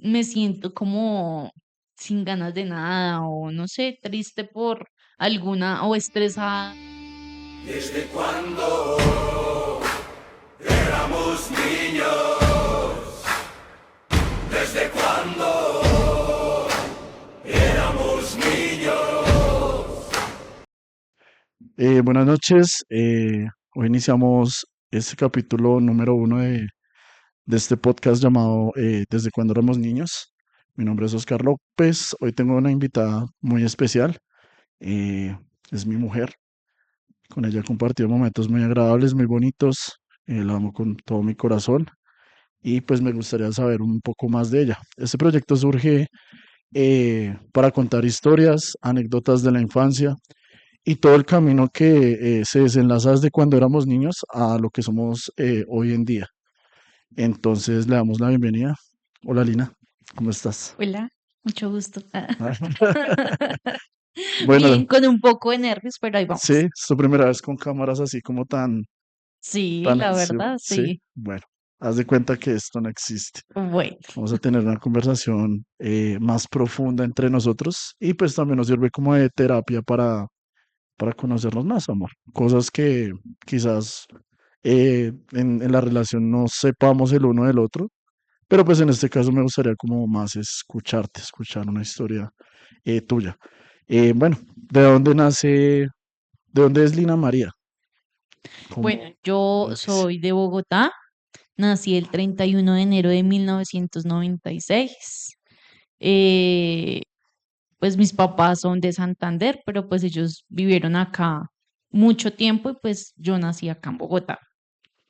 me siento como sin ganas de nada o no sé, triste por alguna o estresada. Desde cuando éramos niños, desde cuando éramos niños. Buenas noches. Hoy iniciamos este capítulo número uno de este podcast llamado Desde cuando éramos niños. Mi nombre es Oscar López. Hoy tengo una invitada muy especial. eh, es mi mujer. Con ella he compartido momentos muy agradables, muy bonitos. La amo con todo mi corazón y pues me gustaría saber un poco más de ella. Este proyecto surge para contar historias, anécdotas de la infancia y todo el camino que se desenlaza desde cuando éramos niños a lo que somos hoy en día. Entonces le damos la bienvenida. Hola Lina, ¿cómo estás? Hola, mucho gusto. Bueno, Bien, con un poco de nervios, pero ahí sí, vamos. es tu primera vez con cámaras así como tan, Sí, tan, la sí, verdad, sí, sí. bueno, haz de cuenta que esto no existe. Bueno, Vamos a tener una conversación más profunda entre nosotros y pues también nos sirve como de terapia para conocernos más, amor. Cosas que quizás en la relación no sepamos el uno del otro, pero pues en este caso me gustaría como más escucharte, escuchar una historia tuya. Bueno, ¿de dónde nace, de dónde es Lina María? bueno, ¿Cómo yo inicia? soy de Bogotá, nací el 31 de enero de 1996. Eh, pues mis papás son de Santander, pero pues ellos vivieron acá mucho tiempo y pues yo nací acá en Bogotá.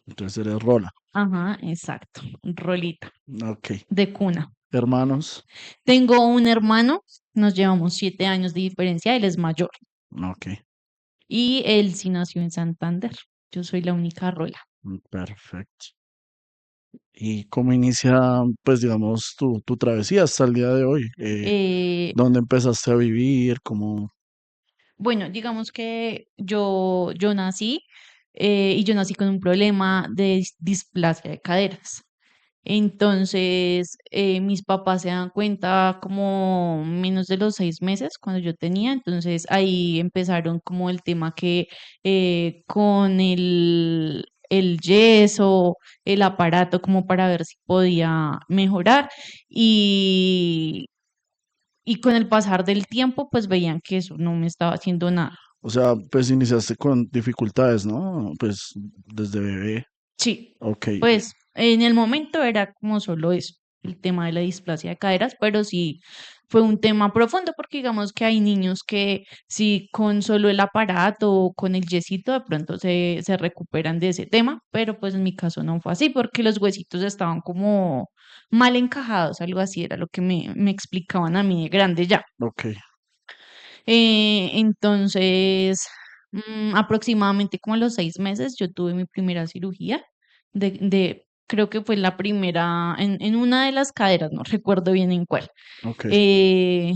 Entonces eres Rola. Ajá, exacto, Rolita, Ok. de cuna. Hermanos. Tengo un hermano, nos llevamos 7 años de diferencia, él es mayor Ok. y él sí nació en Santander. Yo soy la única Rola. Perfecto. ¿Y cómo inicia, pues digamos, tu travesía hasta el día de hoy? Eh, ¿Dónde empezaste a vivir? ¿Cómo? bueno, digamos que yo nací y yo nací con un problema de displasia de caderas. Entonces, mis papás se dan cuenta como menos de los 6 meses cuando yo tenía, entonces ahí empezaron como el tema que con el yeso, el aparato como para ver si podía mejorar y, y con el pasar del tiempo pues veían que eso no me estaba haciendo nada. O sea, pues iniciaste con dificultades, ¿no? Pues desde bebé. Sí, Ok. pues en el momento era como solo eso, el tema de la displasia de caderas, pero sí fue un tema profundo porque digamos que hay niños que sí con solo el aparato o con el yesito de pronto se recuperan de ese tema, pero pues en mi caso no fue así porque los huesitos estaban como mal encajados, algo así era lo que me explicaban a mí de grande ya. Ok. Entonces, aproximadamente como a los 6 meses, yo tuve mi primera cirugía creo que fue la primera en una de las caderas, no recuerdo bien en cuál. Ok. Eh,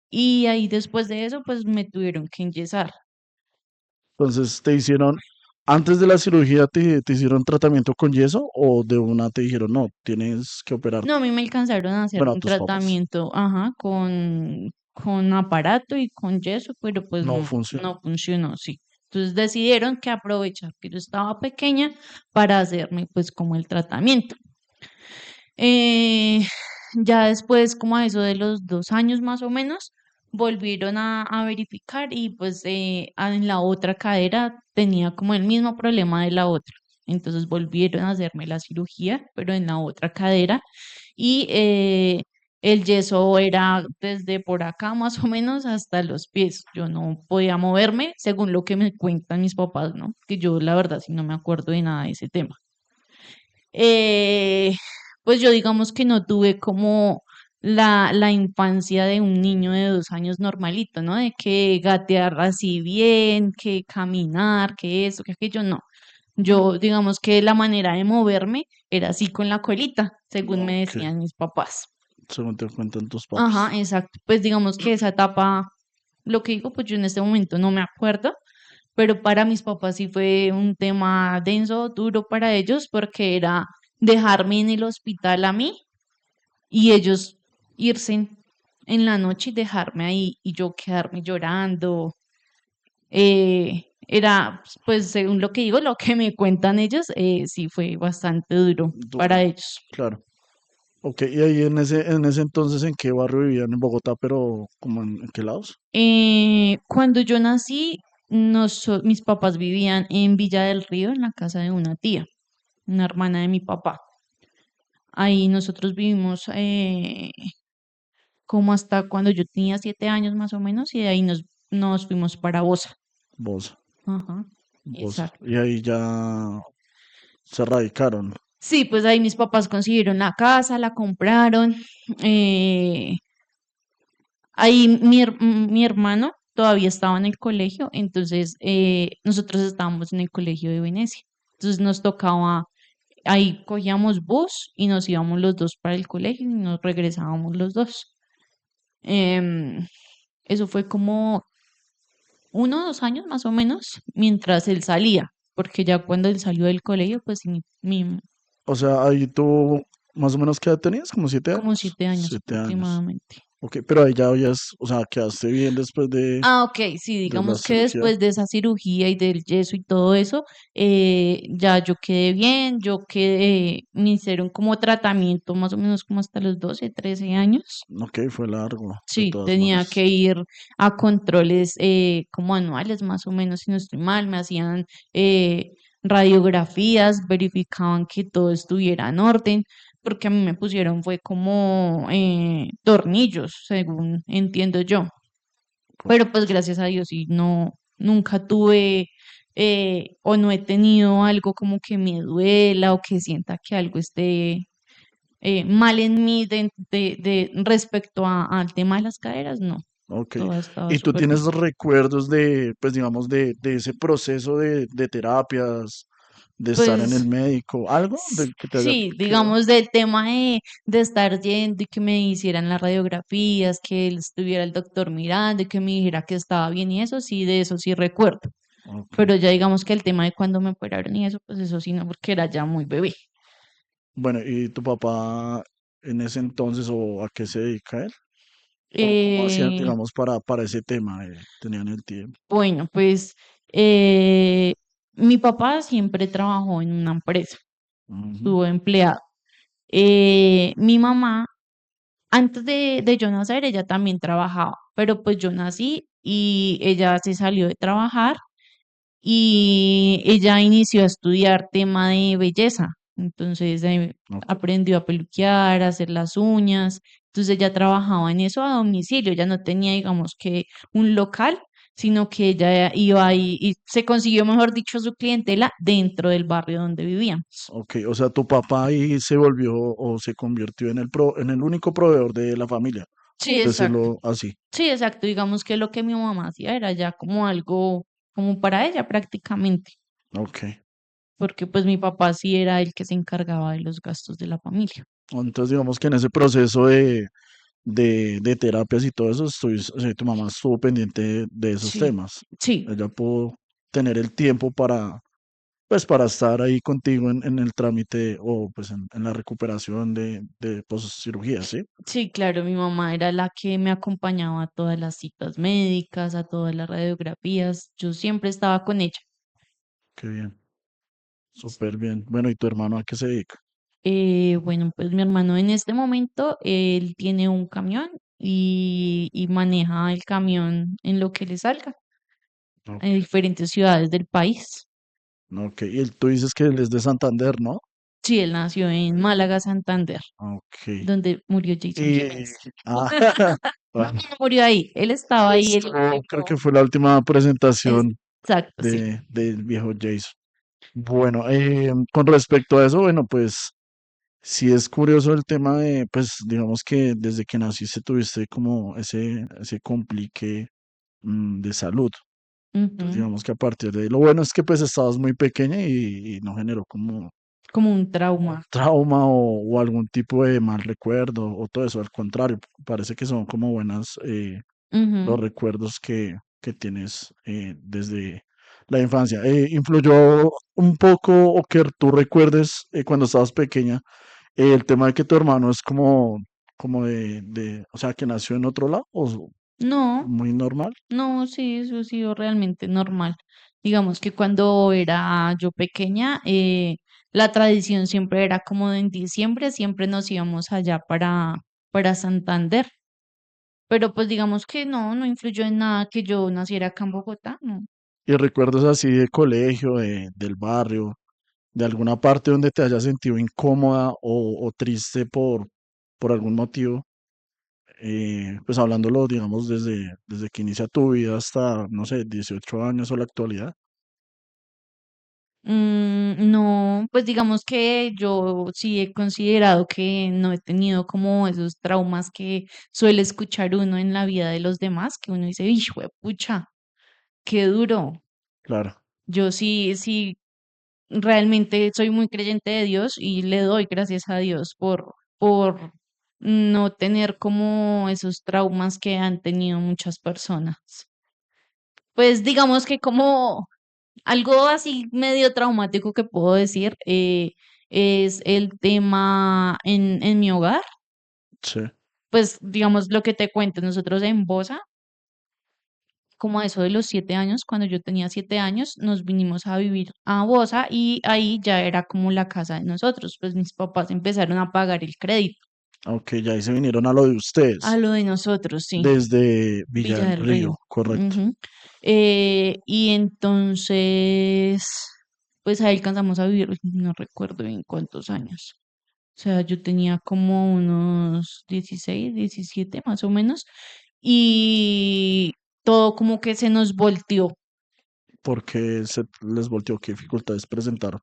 y ahí después de eso, pues me tuvieron que enyesar. Entonces, antes de la cirugía, te hicieron tratamiento con yeso o de una te dijeron, no, tienes que No, a operarte? mí me alcanzaron a hacer Bueno, a un tus papás. tratamiento, ajá, con aparato y con yeso, pero pues No no, funcionó. no funcionó, sí. Entonces decidieron que aprovechar que yo estaba pequeña para hacerme pues como el tratamiento. Eh, ya después, como a eso de los 2 años más o menos, volvieron a verificar y pues en la otra cadera tenía como el mismo problema de la otra. Entonces volvieron a hacerme la cirugía, pero en la otra cadera y el yeso era desde por acá más o menos hasta los pies. Yo no podía moverme, según lo que me cuentan mis papás, ¿no? Que yo la verdad sí no me acuerdo de nada de ese tema. Eh, pues yo digamos que no tuve como la infancia de un niño de 2 años normalito, ¿no? De que gatear así bien, que caminar, que eso, que aquello, no. Yo digamos que la manera de moverme era así con la colita, según me Ok. decían mis papás. Según te cuentan tus papás. Ajá, exacto. Pues digamos que esa etapa, lo que digo, pues yo en este momento no me acuerdo, pero para mis papás sí fue un tema denso, duro para ellos, porque era dejarme en el hospital a mí y ellos irse en la noche y dejarme ahí y yo quedarme llorando. Era, pues según lo que digo, lo que me cuentan ellos, sí fue bastante duro para Duro, ellos. claro. Ok, y ahí en ese entonces, ¿en qué barrio vivían en Bogotá, pero como en qué lados? Cuando yo nací, mis papás vivían en Villa del Río, en la casa de una tía, una hermana de mi papá. Ahí nosotros vivimos como hasta cuando yo tenía 7 años más o menos, y de ahí nos fuimos para Bosa. Vos, Ajá, vos. exacto. Y ahí ya se radicaron. Sí, pues ahí mis papás consiguieron la casa, la compraron. eh, Ahí mi hermano todavía estaba en el colegio, entonces nosotros estábamos en el colegio de Venecia. Entonces nos tocaba, ahí cogíamos bus y nos íbamos los dos para el colegio y nos regresábamos los dos. Em, Eso fue como 1 o 2 años más o menos mientras él salía, porque ya cuando él salió del colegio, pues sí, O sea, ahí tú, más o menos, ¿qué edad tenías? ¿Como siete como años? 7 años 7 años. aproximadamente. Ok, pero ahí ya habías, o sea, quedaste bien después Ah, ok, sí, de la digamos que cirugía. después de esa cirugía y del yeso y todo eso, ya yo quedé bien, me hicieron como tratamiento más o menos como hasta los 12, 13 años. Ok, fue largo, de Sí, todas tenía maneras. que ir a controles como anuales más o menos, si no estoy mal, me hacían eh, radiografías, verificaban que todo estuviera en orden, porque a mí me pusieron fue como tornillos, según entiendo yo. Pero pues gracias a Dios y no, nunca tuve o no he tenido algo como que me duela o que sienta que algo esté mal en mí de respecto al tema de las caderas, no, Ok. todo ha estado ¿Y tú súper bien. tienes recuerdos de, pues digamos, de ese proceso de terapias, de estar en el Pues médico, algo del que te haya sí, quedado? digamos del tema de estar yendo y que me hicieran las radiografías, que él estuviera el doctor mirando y que me dijera que estaba bien y eso sí, de eso sí recuerdo. Ok. Pero ya digamos que el tema de cuando me operaron y eso, pues eso sí, no, porque era ya muy bebé. Bueno, ¿y tu papá en ese entonces o a qué se dedica él? ¿O cómo hacían, Eh, digamos, para ese tema? ¿Tenían el tiempo? bueno, pues eh, mi papá siempre trabajó en una empresa, Ujú. estuvo empleado. Mi mamá, antes de yo nacer, ella también trabajaba, pero pues yo nací y ella se salió de trabajar y ella inició a estudiar tema de belleza. Entonces Ok, aprendió a peluquear, a hacer las uñas. Entonces ella trabajaba en eso a domicilio. Ya no tenía, digamos que un local, sino que ella iba ahí y se consiguió, mejor dicho, su clientela dentro del barrio donde vivíamos. ok. O sea, tu papá ahí se volvió o se convirtió en el único proveedor de la familia, Sí, exacto. decirlo así. Sí, exacto. Digamos que lo que mi mamá hacía era ya como algo como para ella prácticamente, Ok. porque pues mi papá sí era el que se encargaba de los gastos de la familia. Entonces, digamos que en ese proceso de terapias y todo eso, o sea, tu mamá estuvo pendiente de esos Sí, temas. sí, Ella pudo tener el tiempo para, pues, para estar ahí contigo en el trámite o pues en la recuperación de cirugía, ¿sí? sí, claro, mi mamá era la que me acompañaba a todas las citas médicas, a todas las radiografías. Yo siempre estaba con ella. Qué bien, súper bien. Bueno, ¿y tu hermano a qué se dedica? Bueno, pues mi hermano en este momento, él tiene un camión y maneja el camión en lo que le salga Ok, en diferentes ciudades del país. ok. Y tú dices que él es de Santander, ¿no? Sí, él nació en Málaga, Santander, Ok. donde murió Jason Y, Jiménez. ah, No, bueno, no murió ahí, él estaba ahí, él creo que murió. fue la última presentación Exacto, sí. del viejo Jason. Bueno, con respecto a eso, bueno, pues sí es curioso el tema de, pues digamos que desde que naciste tuviste como ese complique de salud. Entonces Ujú. digamos que a partir de ahí, lo bueno es que pues estabas muy pequeña y no generó como Como un trauma. trauma o algún tipo de mal recuerdo o todo eso. Al contrario, parece que son como buenas los Ujú. recuerdos que tienes desde la infancia. ¿Influyó un poco o que tú recuerdes cuando estabas pequeña el tema de que tu hermano es como como o sea, que nació en otro lado, o No, muy normal. no, sí, eso ha sido realmente normal. Digamos que cuando era yo pequeña, la tradición siempre era como en diciembre, siempre nos íbamos allá para Santander. Pero pues digamos que no, no influyó en nada que yo naciera acá en Bogotá, no. Y recuerdos así de colegio, del barrio, de alguna parte donde te hayas sentido incómoda o triste por algún motivo, pues hablándolo, digamos, desde que inicia tu vida hasta, no sé, 18 años o la actualidad. No, pues digamos que yo sí he considerado que no he tenido como esos traumas que suele escuchar uno en la vida de los demás, que uno dice, hijo de pucha, qué duro. Claro. Yo sí, sí, realmente soy muy creyente de Dios y le doy gracias a Dios por no tener como esos traumas que han tenido muchas personas. Pues digamos que como algo así medio traumático que puedo decir es el tema en mi hogar. Sí. Pues digamos lo que te cuento, nosotros en Bosa, como a eso de los 7 años, cuando yo tenía 7 años, nos vinimos a vivir a Bosa y ahí ya era como la casa de nosotros. Pues mis papás empezaron a pagar el crédito Ok, ya ahí se vinieron a lo de a ustedes, lo de nosotros, sí. desde Villa Villa del del Río. Río, correcto. Ujú. Y entonces, pues ahí alcanzamos a vivir, uy, no recuerdo bien cuántos años. O sea, yo tenía como unos 16 17 más o menos. Y todo como que se nos volteó. Porque se les volteó, qué dificultades presentaron.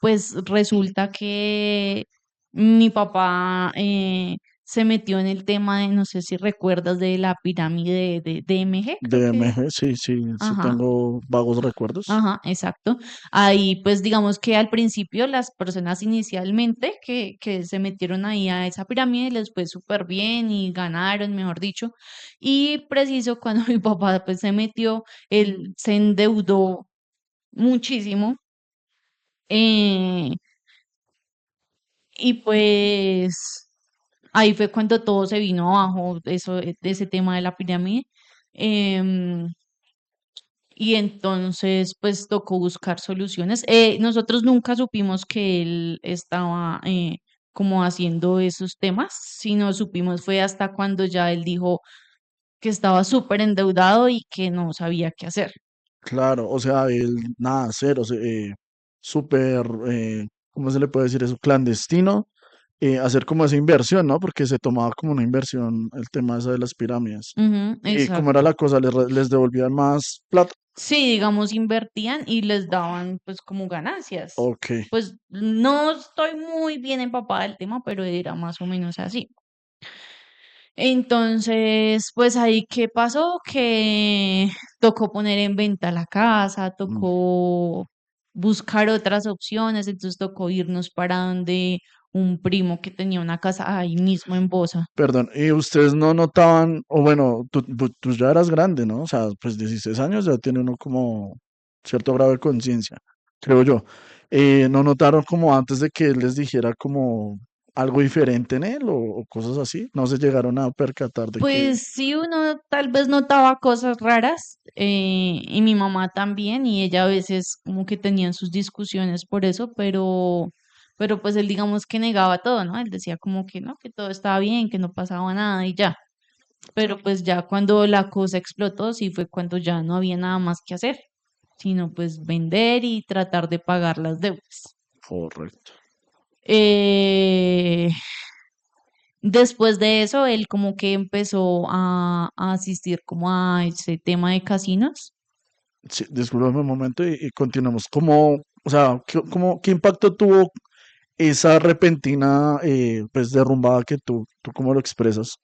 Pues resulta que mi papá se metió en el tema de, no sé si recuerdas, de la pirámide de MG, creo que. DMG, sí, sí, sí Ajá, tengo vagos recuerdos. ajá, exacto. Ahí, pues digamos que al principio las personas inicialmente que se metieron ahí a esa pirámide les fue súper bien y ganaron, mejor dicho. Y preciso cuando mi papá pues se metió, él se endeudó muchísimo. eh, y pues ahí fue cuando todo se vino abajo, eso, de ese tema de la pirámide. em, y entonces, pues tocó buscar soluciones. Nosotros nunca supimos que él estaba como haciendo esos temas, sino supimos fue hasta cuando ya él dijo que estaba súper endeudado y que no sabía qué hacer. Claro, o sea, él, nada, cero, súper, ¿cómo se le puede decir eso? Clandestino, hacer como esa inversión, ¿no? Porque se tomaba como una inversión el tema esa de las pirámides. Ujú, ¿Y cómo era exacto. la cosa? ¿Les devolvían más plata? Sí, digamos, invertían y les daban pues como ganancias. Ok, Pues no estoy muy bien empapada del tema, pero era más o menos así. Entonces, pues ahí, ¿qué pasó? Que tocó poner en venta la casa, mm, tocó buscar otras opciones, entonces tocó irnos para donde un primo que tenía una casa ahí mismo en Bosa. perdón, ¿y ustedes no notaban, o bueno, tú ya eras grande, ¿no? O sea, pues 16 años ya tiene uno como cierto grado de conciencia, creo yo. ¿No notaron como antes de que él les dijera como algo diferente en él o cosas así? ¿No se llegaron a percatar de que, Pues sí, uno tal vez notaba cosas raras, y mi mamá también, y ella a veces como que tenían sus discusiones por eso, pero pues él digamos que negaba todo, ¿no? Él decía como que no, que todo estaba bien, que no pasaba nada y ya. Pero pues ya cuando la cosa explotó, sí fue cuando ya no había nada más que hacer, sino pues vender y tratar de pagar las deudas. correcto? Eh, Después de eso, él como que empezó a asistir como a ese tema de casinos. Sí, discúlpame un momento y continuamos. ¿Cómo, o sea, qué impacto tuvo esa repentina, pues, derrumbada que tú cómo lo expresas?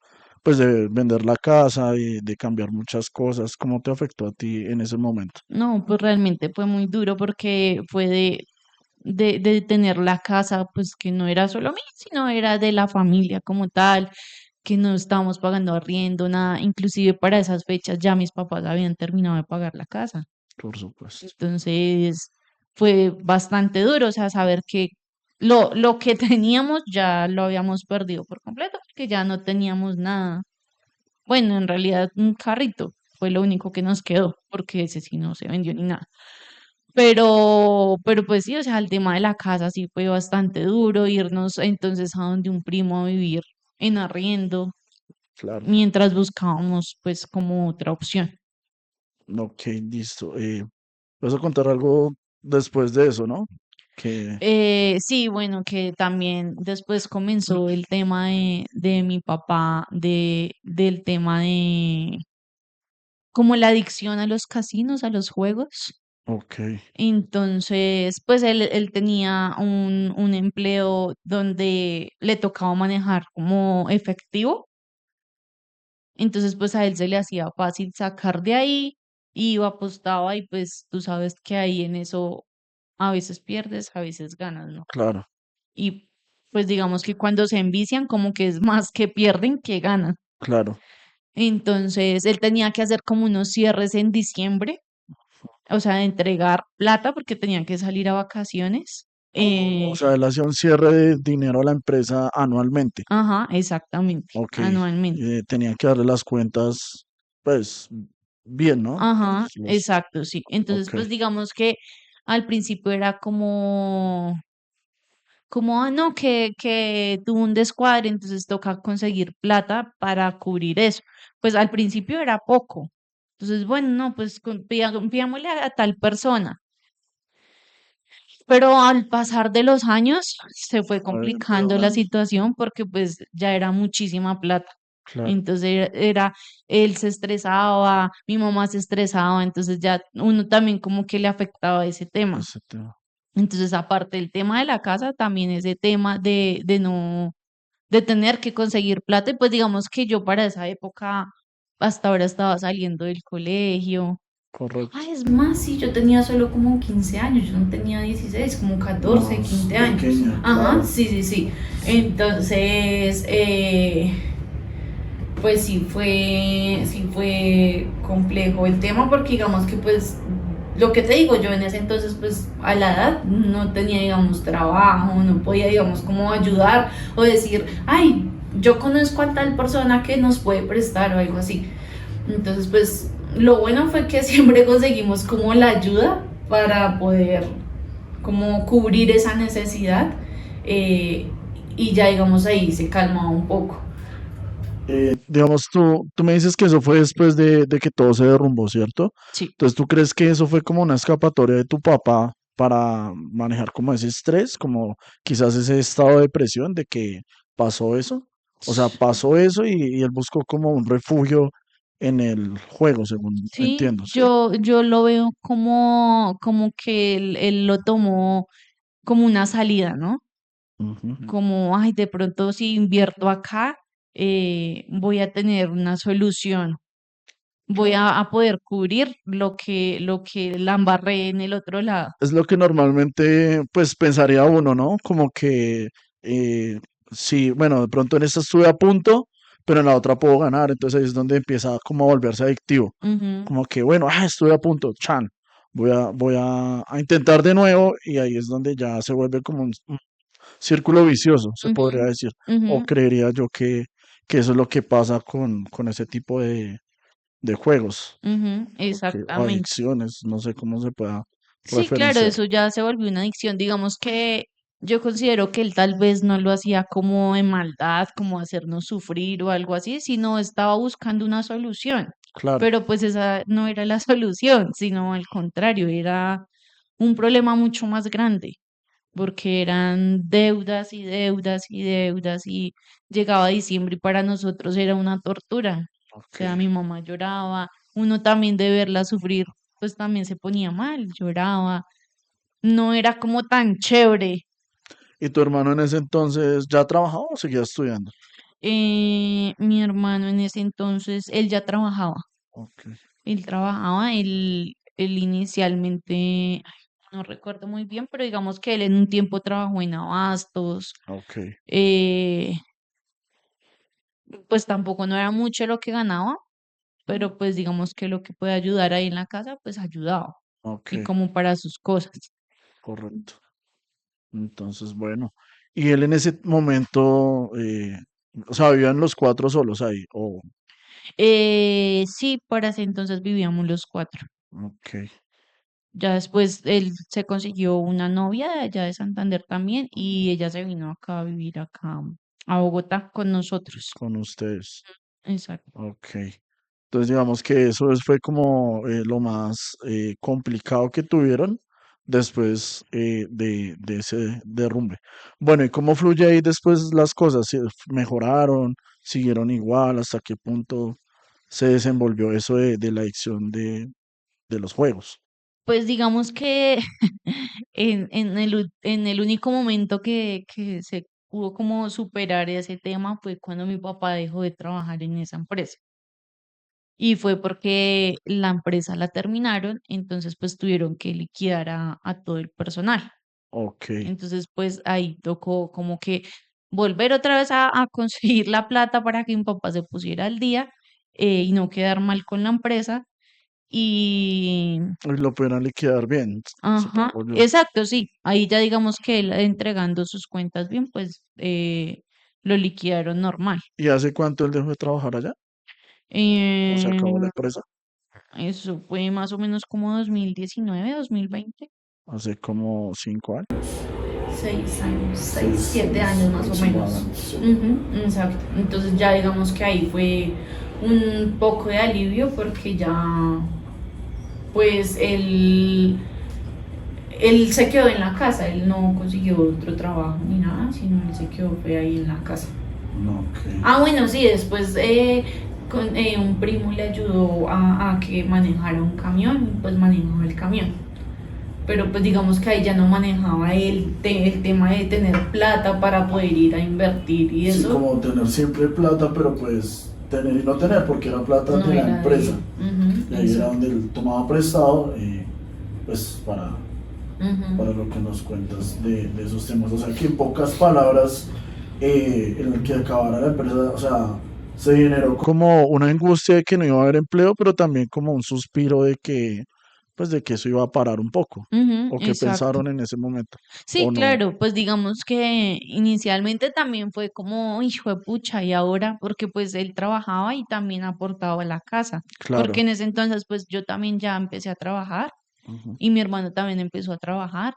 Pues de vender la casa y de cambiar muchas cosas. ¿Cómo te afectó a ti en ese momento? No, pues realmente fue muy duro porque fue de tener la casa, pues que no era solo mía, sino era de la familia como tal, que no estábamos pagando arriendo, nada. Inclusive para esas fechas ya mis papás habían terminado de pagar la casa. Por supuesto. Entonces fue bastante duro, o sea, saber que lo que teníamos ya lo habíamos perdido por completo, porque ya no teníamos nada. Bueno, en realidad un carrito fue lo único que nos quedó, porque ese sí no se vendió ni nada. Pero pues sí, o sea, el tema de la casa sí fue bastante duro, irnos entonces a donde un primo a vivir en arriendo, Claro. mientras buscábamos pues como otra opción. Ok, listo. ¿Vas a contar algo después de eso, no? Que, Sí, bueno, que también después comenzó el tema de mi papá, del tema de como la adicción a los casinos, a los juegos. ok, Entonces, pues él tenía un empleo donde le tocaba manejar como efectivo. Entonces, pues a él se le hacía fácil sacar de ahí, iba, apostaba y pues tú sabes que ahí en eso a veces pierdes, a veces ganas, ¿no? claro, Y pues digamos que cuando se envician como que es más que pierden que ganan. claro. Entonces, él tenía que hacer como unos cierres en diciembre, o sea, de entregar plata porque tenían que salir a vacaciones. O sea, él hacía un cierre de dinero a la empresa anualmente. Ajá, exactamente, Ok. anualmente. Tenían que darle las cuentas, pues, bien, ¿no? Ajá, Los, exacto, sí. Entonces, ok, pues digamos que al principio era como, no, que tuvo un descuadre, entonces toca conseguir plata para cubrir eso. Pues al principio era poco. Entonces, bueno, no, pues pidámosle a tal persona. Pero al pasar de los años se fue fue complicando la empeorando, situación porque pues ya era muchísima plata. claro, Entonces él se estresaba, mi mamá se estresaba, entonces ya uno también como que le afectaba ese tema. ese tema. Entonces, aparte del tema de la casa, también ese tema de no, de tener que conseguir plata, y pues digamos que yo para esa época hasta ahora estaba saliendo del colegio. Ah, Correcto. es más, sí, yo tenía solo como 15 años, yo no tenía 16, como 14, Más 15 años. pequeña, Ajá, claro, sí, sí, sí. Entonces, pues sí fue complejo el tema porque digamos que pues lo que te digo, yo en ese entonces pues a la edad no tenía digamos trabajo, no podía digamos como ayudar o decir, ay, yo conozco a tal persona que nos puede prestar o algo así. Entonces pues lo bueno fue que siempre conseguimos como la ayuda para poder como cubrir esa necesidad, eh, y ya digamos ahí se calmaba un poco. digamos, tú me dices que eso fue después de que todo se derrumbó, ¿cierto? Sí. Entonces, ¿tú crees que eso fue como una escapatoria de tu papá para manejar como ese estrés, como quizás ese estado de presión de que pasó eso? O sea, pasó eso y él buscó como un refugio en el juego, según Sí, entiendo, ¿sí? yo lo veo como que él lo tomó como una salida, ¿no? Ujú. Como, ay, de pronto si invierto acá, voy a tener una solución, voy a poder cubrir lo que la embarré en el otro lado. Es lo que normalmente, pues, pensaría uno, ¿no? Como que, eh, sí, bueno, de pronto en esta estuve a punto, pero en la otra puedo ganar, entonces ahí es donde empieza como a volverse adictivo. Ujú, Como que, bueno, estuve a punto, chan, a intentar de nuevo y ahí es donde ya se vuelve como un círculo vicioso, se ujú, podría decir. ujú, O creería yo que eso es lo que pasa con ese tipo de juegos, ujú, o exactamente. adicciones, no sé cómo se pueda Sí, claro, referenciar. eso ya se volvió una adicción. Digamos que yo considero que él tal vez no lo hacía como en maldad, como hacernos sufrir o algo así, sino estaba buscando una solución. Claro. Pero pues esa no era la solución, sino al contrario, era un problema mucho más grande, porque eran deudas y deudas y deudas y llegaba diciembre y para nosotros era una tortura. O Ok. sea, mi mamá lloraba, uno también de verla sufrir, pues también se ponía mal, lloraba, no era como tan chévere. ¿Y tu hermano en ese entonces ya trabajaba o seguía estudiando? Mi hermano en ese entonces, él ya trabajaba, Ok, él inicialmente, ay, no recuerdo muy bien, pero digamos que él en un tiempo trabajó en Abastos, ok, eh, pues tampoco no era mucho lo que ganaba, pero pues digamos que lo que puede ayudar ahí en la casa, pues ayudaba, ok, y como para sus cosas. correcto. Entonces, bueno. Y él en ese momento, o sea, vivían los cuatro solos ahí. Oh, Sí, para ese entonces vivíamos los cuatro. ok, Ya después él se consiguió una novia de allá de Santander también y ella se vino acá a vivir acá a Bogotá con nosotros. con ustedes. Exacto. Ok. Entonces, digamos que fue como lo más complicado que tuvieron después de ese derrumbe. Bueno, ¿y cómo fluye ahí después las cosas? ¿Mejoraron? ¿Siguieron igual? ¿Hasta qué punto se desenvolvió eso de la adicción de los juegos? Pues digamos que en el único momento que se pudo como superar ese tema fue cuando mi papá dejó de trabajar en esa empresa. Y fue porque la empresa la terminaron, entonces pues tuvieron que liquidar a todo el personal. Ok. Entonces pues ahí tocó como que volver otra vez a conseguir la plata para que mi papá se pusiera al día y no quedar mal con la empresa. Y Y lo pudieron liquidar bien, ajá, supongo yo. exacto, sí. Ahí ya digamos que él entregando sus cuentas bien, pues lo liquidaron normal. ¿Y hace cuánto él dejó de trabajar allá? ¿O se Eh, acabó la empresa? Eso fue más o menos como 2019, 2020. Hace como 5 años. 6 años, seis, Seis, 7 años más o menos. aproximadamente, sí. Ujú, exacto. Entonces ya digamos que ahí fue un poco de alivio porque ya pues él se quedó en la casa, él no consiguió otro trabajo ni nada, sino él se quedó fue ahí en la casa. No, ok. Ah, bueno, sí, después un primo le ayudó a que manejara un camión y pues manejó el camión. Pero pues digamos que ahí ya no manejaba el tema de tener plata para poder ir a invertir y Sí, eso como tener siempre plata, pero pues tener y no tener, porque era plata no de la era de empresa. él. Ujú, Y ahí era exacto. donde él tomaba prestado, pues para Ujú. lo que nos cuentas de esos temas. O sea, que en pocas palabras, en el que acabara la empresa, o sea, se generó como una angustia de que no iba a haber empleo, pero también como un suspiro de que, pues de que eso iba a parar un poco. Ujú, ¿O qué exacto. pensaron en ese momento? Sí, ¿O no? claro, pues digamos que inicialmente también fue como, hijo de pucha, y ahora, porque pues él trabajaba y también aportaba a la casa, porque Claro. en ese entonces pues yo también ya empecé a trabajar Ujú. y mi hermano también empezó a trabajar,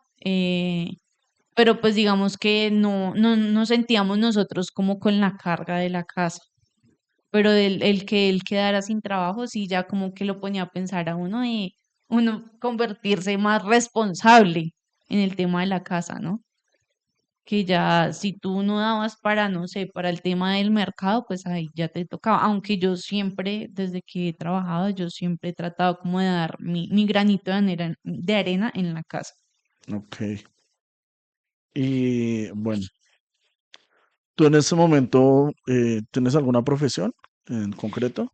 pero pues digamos que no sentíamos nosotros como con la carga de la casa, pero el que él quedara sin trabajo sí ya como que lo ponía a pensar a uno de uno convertirse más responsable en el tema de la casa, ¿no? Que ya si tú no dabas para, no sé, para el tema del mercado, pues ahí ya te tocaba. Aunque yo siempre, desde que he trabajado, yo siempre he tratado como de dar mi granito de arena en la casa. Ok. Y bueno, ¿tú en este momento tienes alguna profesión en concreto?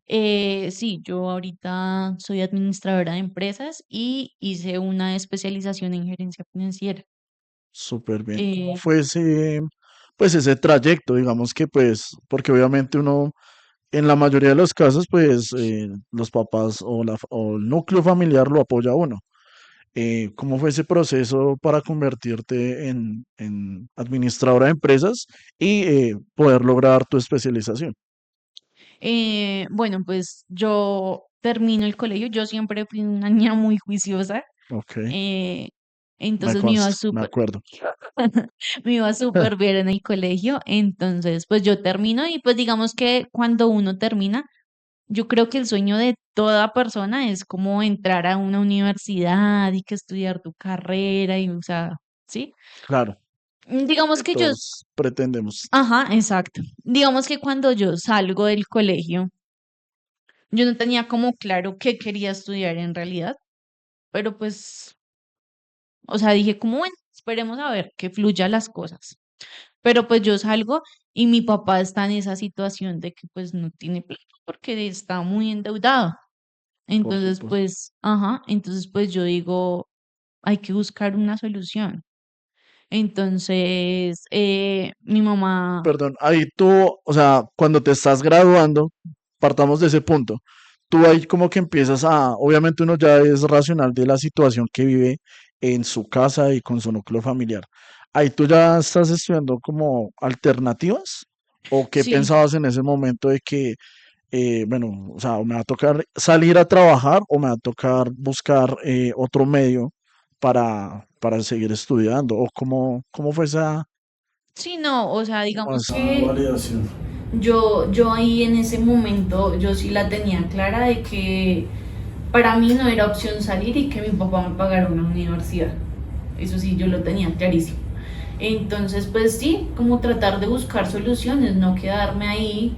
Sí, yo ahorita soy administradora de empresas y hice una especialización en gerencia financiera. Súper bien. ¿Cómo Eh, fue pues ese trayecto? Digamos que pues, porque obviamente uno, en la mayoría de los casos, pues los papás o el núcleo familiar lo apoya a uno. ¿Cómo fue ese proceso para convertirte en administradora de empresas y poder lograr tu especialización? bueno, pues yo termino el colegio, yo siempre fui una niña muy juiciosa, Ok, eh, me entonces me iba consta, me súper, acuerdo. me iba súper bien en el colegio, entonces pues yo termino y pues digamos que cuando uno termina, yo creo que el sueño de toda persona es como entrar a una universidad y que estudiar tu carrera y o sea, ¿sí? Claro, Digamos que que yo, todos pretendemos. ajá, exacto. Digamos que cuando yo salgo del colegio, yo no tenía como claro qué quería estudiar en realidad, pero pues, o sea, dije como, bueno, esperemos a ver que fluya las cosas. Pero pues yo salgo y mi papá está en esa situación de que pues no tiene plata porque está muy endeudado. Por Entonces supuesto. pues, ajá, entonces pues yo digo, hay que buscar una solución. Entonces, mi mamá, Perdón, ahí tú, o sea, cuando te estás graduando, partamos de ese punto. Tú ahí como que empiezas obviamente uno ya es racional de la situación que vive en su casa y con su núcleo familiar. ahí tú ya estás estudiando como alternativas o qué Sí, pensabas en ese momento de que, bueno, o sea, o me va a tocar salir a trabajar o me va a tocar buscar otro medio para seguir estudiando o cómo fue sí, no, o sea, como digamos esa que validación. yo ahí en ese momento, yo sí la tenía clara de que para mí no era opción salir y que mi papá me pagara una universidad. Eso sí, yo lo tenía clarísimo. Entonces, pues sí, como tratar de buscar soluciones, no quedarme ahí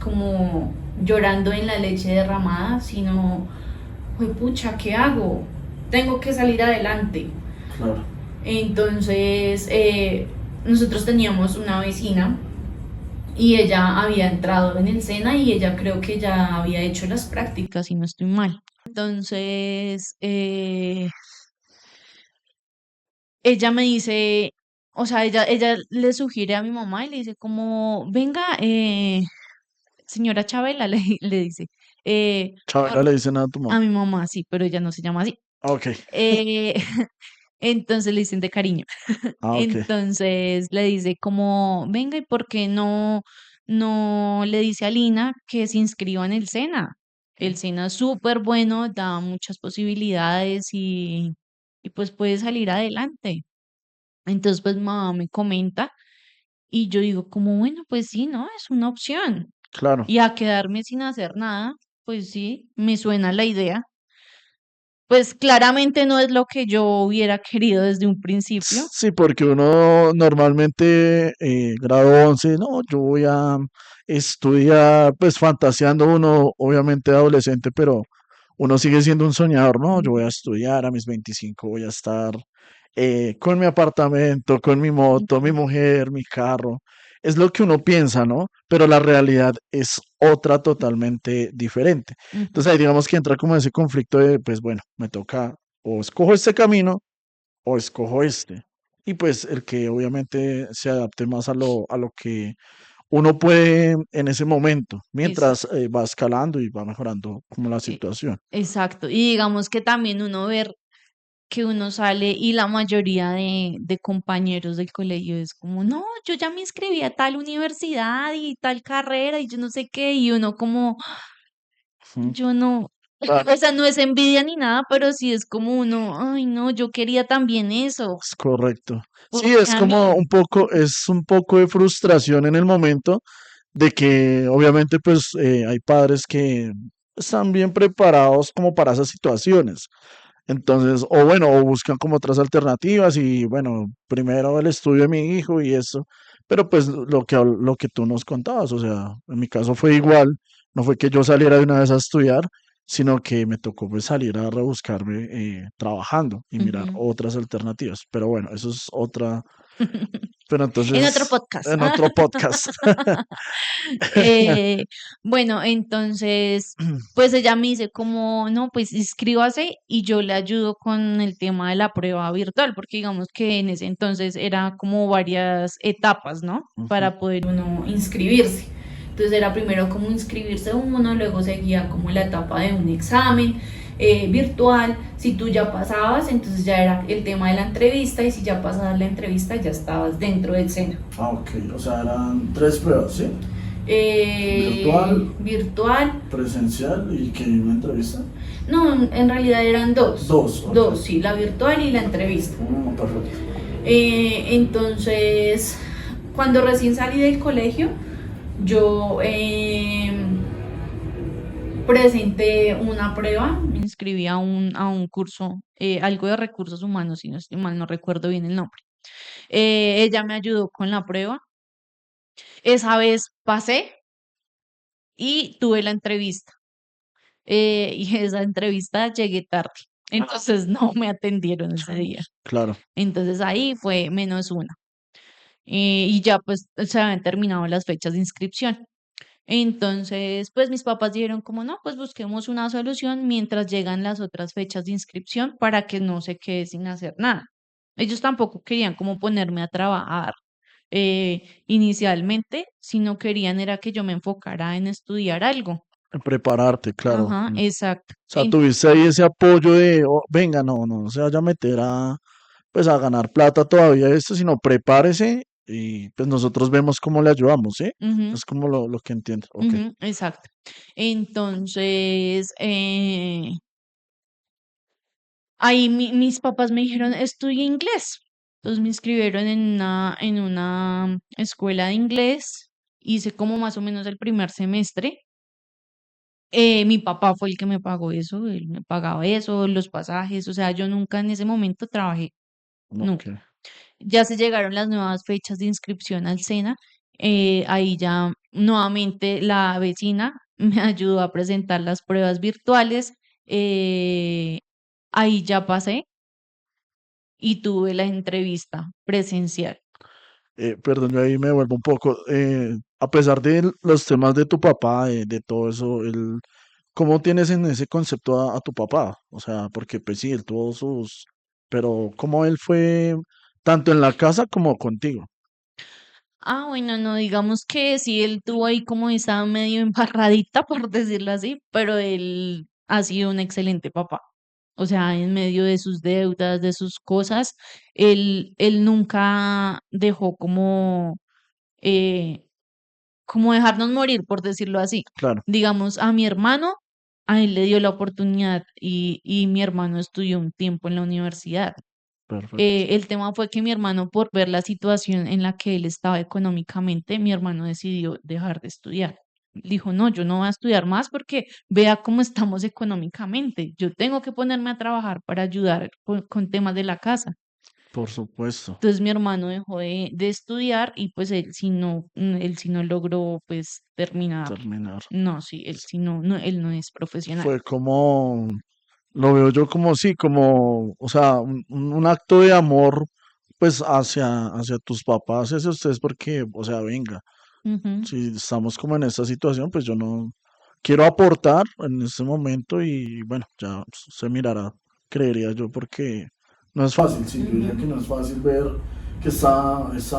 como llorando en la leche derramada, sino, pucha, ¿qué hago? Tengo que salir adelante. Claro. Entonces, nosotros teníamos una vecina y ella había entrado en el SENA y ella creo que ya había hecho las prácticas, si no estoy mal. Entonces, ella me dice, o sea, ella le sugiere a mi mamá y le dice como, venga, señora Chabela, le dice, eh, Chabela por- le dice nada a tu mamá. a mi mamá, sí, pero ella no se llama así. Ah, ok. Eh, entonces le dicen de cariño. Ah, ok. Entonces le dice como, venga, ¿y por qué no le dice a Lina que se inscriba en el SENA? El SENA es súper bueno, da muchas posibilidades y pues puede salir adelante. Entonces pues mamá me comenta y yo digo como, bueno, pues sí, ¿no? Es una opción. Claro. Y a quedarme sin hacer nada, pues sí, me suena la idea. Pues claramente no es lo que yo hubiera querido desde un principio. Sí, porque uno normalmente, grado 11 no, yo voy a estudiar, pues fantaseando uno, obviamente adolescente, pero uno sigue siendo un soñador, ¿no? Yo voy a estudiar a mis 25, voy a estar con mi apartamento, con mi moto, mi Ujú, mujer, mi carro. Es lo que uno piensa, ¿no? Pero la realidad es otra totalmente diferente. ujú, Entonces ahí digamos que entra como ese conflicto de, pues bueno, me toca o escojo este camino o escojo este. Y pues el que obviamente se adapte más a lo que uno puede en ese momento, es, mientras va escalando y va mejorando como la e- situación. exacto. Y digamos que también uno ver que uno sale y la mayoría de compañeros del colegio es como, no, yo ya me inscribí a tal universidad y tal carrera y yo no sé qué, y uno como, Ujú. yo no, Claro, o sea, no es envidia ni nada, pero sí es como uno, ay, no, yo quería también eso, es correcto. Sí, porque es a como mí, un poco, es un poco de frustración en el momento de que obviamente pues hay padres que están bien preparados como para esas situaciones. Entonces, o bueno, o buscan como otras alternativas y bueno, primero el estudio de mi hijo y eso, pero pues lo que tú nos contabas, o sea, en mi caso fue igual, no fue que yo saliera de una vez a estudiar, sino que me tocó pues salir a rebuscarme trabajando y mirar ujú. otras alternativas. Pero bueno, eso es otra, pero En otro entonces podcast. en otro podcast. Eh, bueno, entonces, pues ella me dice como, no, pues inscríbase y yo le ayudo con el tema de la prueba virtual, porque digamos que en ese entonces era como varias etapas, ¿no? Ujú. Para poder uno inscribirse. Entonces era primero como inscribirse uno, luego seguía como la etapa de un examen virtual. Si tú ya pasabas, entonces ya era el tema de la entrevista y si ya pasabas la entrevista ya estabas dentro del SENA. Ah, ok, o sea, eran tres pruebas, ¿sí? Virtual, Virtual. presencial y que una entrevista. No, en realidad eran dos. Dos, ok. Dos, sí, la virtual y la entrevista. Perfecto. Entonces, cuando recién salí del colegio, yo presenté una prueba. Me inscribí a un curso, algo de recursos humanos, si no estoy mal, no recuerdo bien el nombre. Ella me ayudó con la prueba. Esa vez pasé y tuve la entrevista. Y esa entrevista llegué tarde, entonces no me atendieron ese día. Claro. Entonces ahí fue -1. Y ya pues se habían terminado las fechas de inscripción. Entonces, pues mis papás dijeron como no, pues busquemos una solución mientras llegan las otras fechas de inscripción para que no se quede sin hacer nada. Ellos tampoco querían como ponerme a trabajar inicialmente, sino querían era que yo me enfocara en estudiar algo. Prepararte, claro. Ajá, O exacto. sea, tuviste ahí ese apoyo de, "Oh, venga, no se vaya a meter pues a ganar plata todavía esto, sino prepárese y pues nosotros vemos cómo le ayudamos, ¿sí? Ujú, Es como lo que entiendo. Ok, ujú, exacto. Entonces, ahí mis papás me dijeron, estudia inglés. Entonces me inscribieron en una escuela de inglés. Hice como más o menos el primer semestre. Mi papá fue el que me pagó eso, él me pagaba eso, los pasajes, o sea, yo nunca en ese momento trabajé, ok. nunca. Ya se llegaron las nuevas fechas de inscripción al SENA, ahí ya nuevamente la vecina me ayudó a presentar las pruebas virtuales, eh, ahí ya pasé y tuve la entrevista presencial. Perdón, yo ahí me vuelvo un poco, a pesar de los temas de tu papá, de todo eso, ¿cómo tienes en ese concepto a tu papá? O sea, porque pues sí, él tuvo sus, pero ¿cómo él fue tanto en la casa como contigo? Ah, bueno, no digamos que sí, él tuvo ahí como esa medio embarradita, por decirlo así, pero él ha sido un excelente papá. O sea, en medio de sus deudas, de sus cosas, él nunca dejó eh, como dejarnos morir, por decirlo así. Claro, Digamos, a mi hermano, a él le dio la oportunidad y mi hermano estudió un tiempo en la universidad. perfecto. El tema fue que mi hermano, por ver la situación en la que él estaba económicamente, mi hermano decidió dejar de estudiar. Dijo, no, yo no voy a estudiar más porque vea cómo estamos económicamente. Yo tengo que ponerme a trabajar para ayudar con temas de la casa. Por supuesto, Entonces mi hermano dejó de estudiar y pues él sí no logró pues terminar. terminar. No, sí, él sí él no es profesional. Fue como, lo veo yo como sí, como, o sea, un acto de amor, pues hacia tus papás, hacia ustedes, porque, o sea, venga, Ujú. si estamos como en esta situación, pues yo no quiero aportar en este momento y bueno, ya se mirará, creería yo, porque no es fácil, sí, yo diría que no es fácil ver que está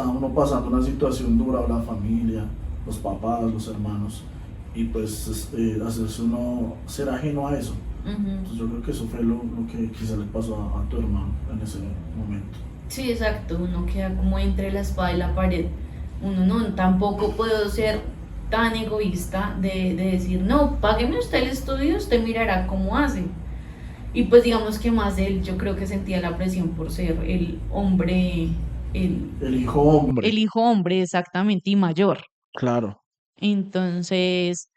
uno pasando una situación dura, la familia, los papás, los hermanos, y pues hacerse uno ser ajeno a eso. Ujú. Entonces yo creo que eso fue lo que quizá le pasó a tu hermano en ese momento. Sí, exacto, uno queda como entre la espada y la pared. Uno no, tampoco puedo ser tan egoísta de decir, no, págueme usted el estudio, usted mirará cómo hace. Y pues digamos que más él, yo creo que sentía la presión por ser el hombre, el, El hijo hombre, el hijo hombre exactamente y mayor. claro, Entonces,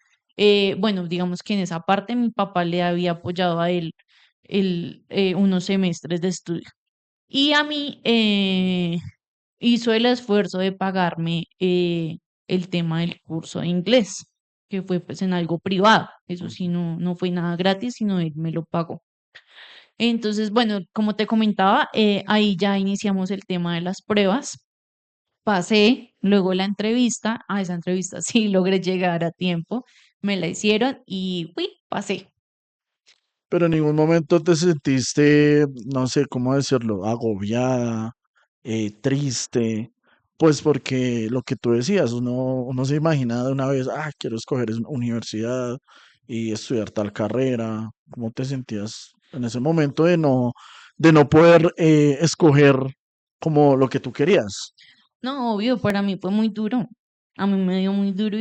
bueno, digamos que en esa parte mi papá le había apoyado a él unos semestres de estudio. Y a mí hizo el esfuerzo de pagarme el tema del curso de inglés, que fue pues en algo privado. Eso sí, no fue nada gratis, sino él me lo pagó. Entonces, bueno, como te comentaba, ahí ya iniciamos el tema de las pruebas. Pasé, luego la entrevista, a esa entrevista sí logré llegar a tiempo, me la hicieron y uy, pasé. pero en ningún momento te sentiste, no sé cómo decirlo, agobiada, triste, pues porque lo que tú decías, uno se imagina de una vez, quiero escoger universidad y estudiar tal carrera. ¿Cómo te sentías en ese momento de no poder escoger como lo que tú querías? No, obvio, para mí fue muy duro. A mí me dio muy duro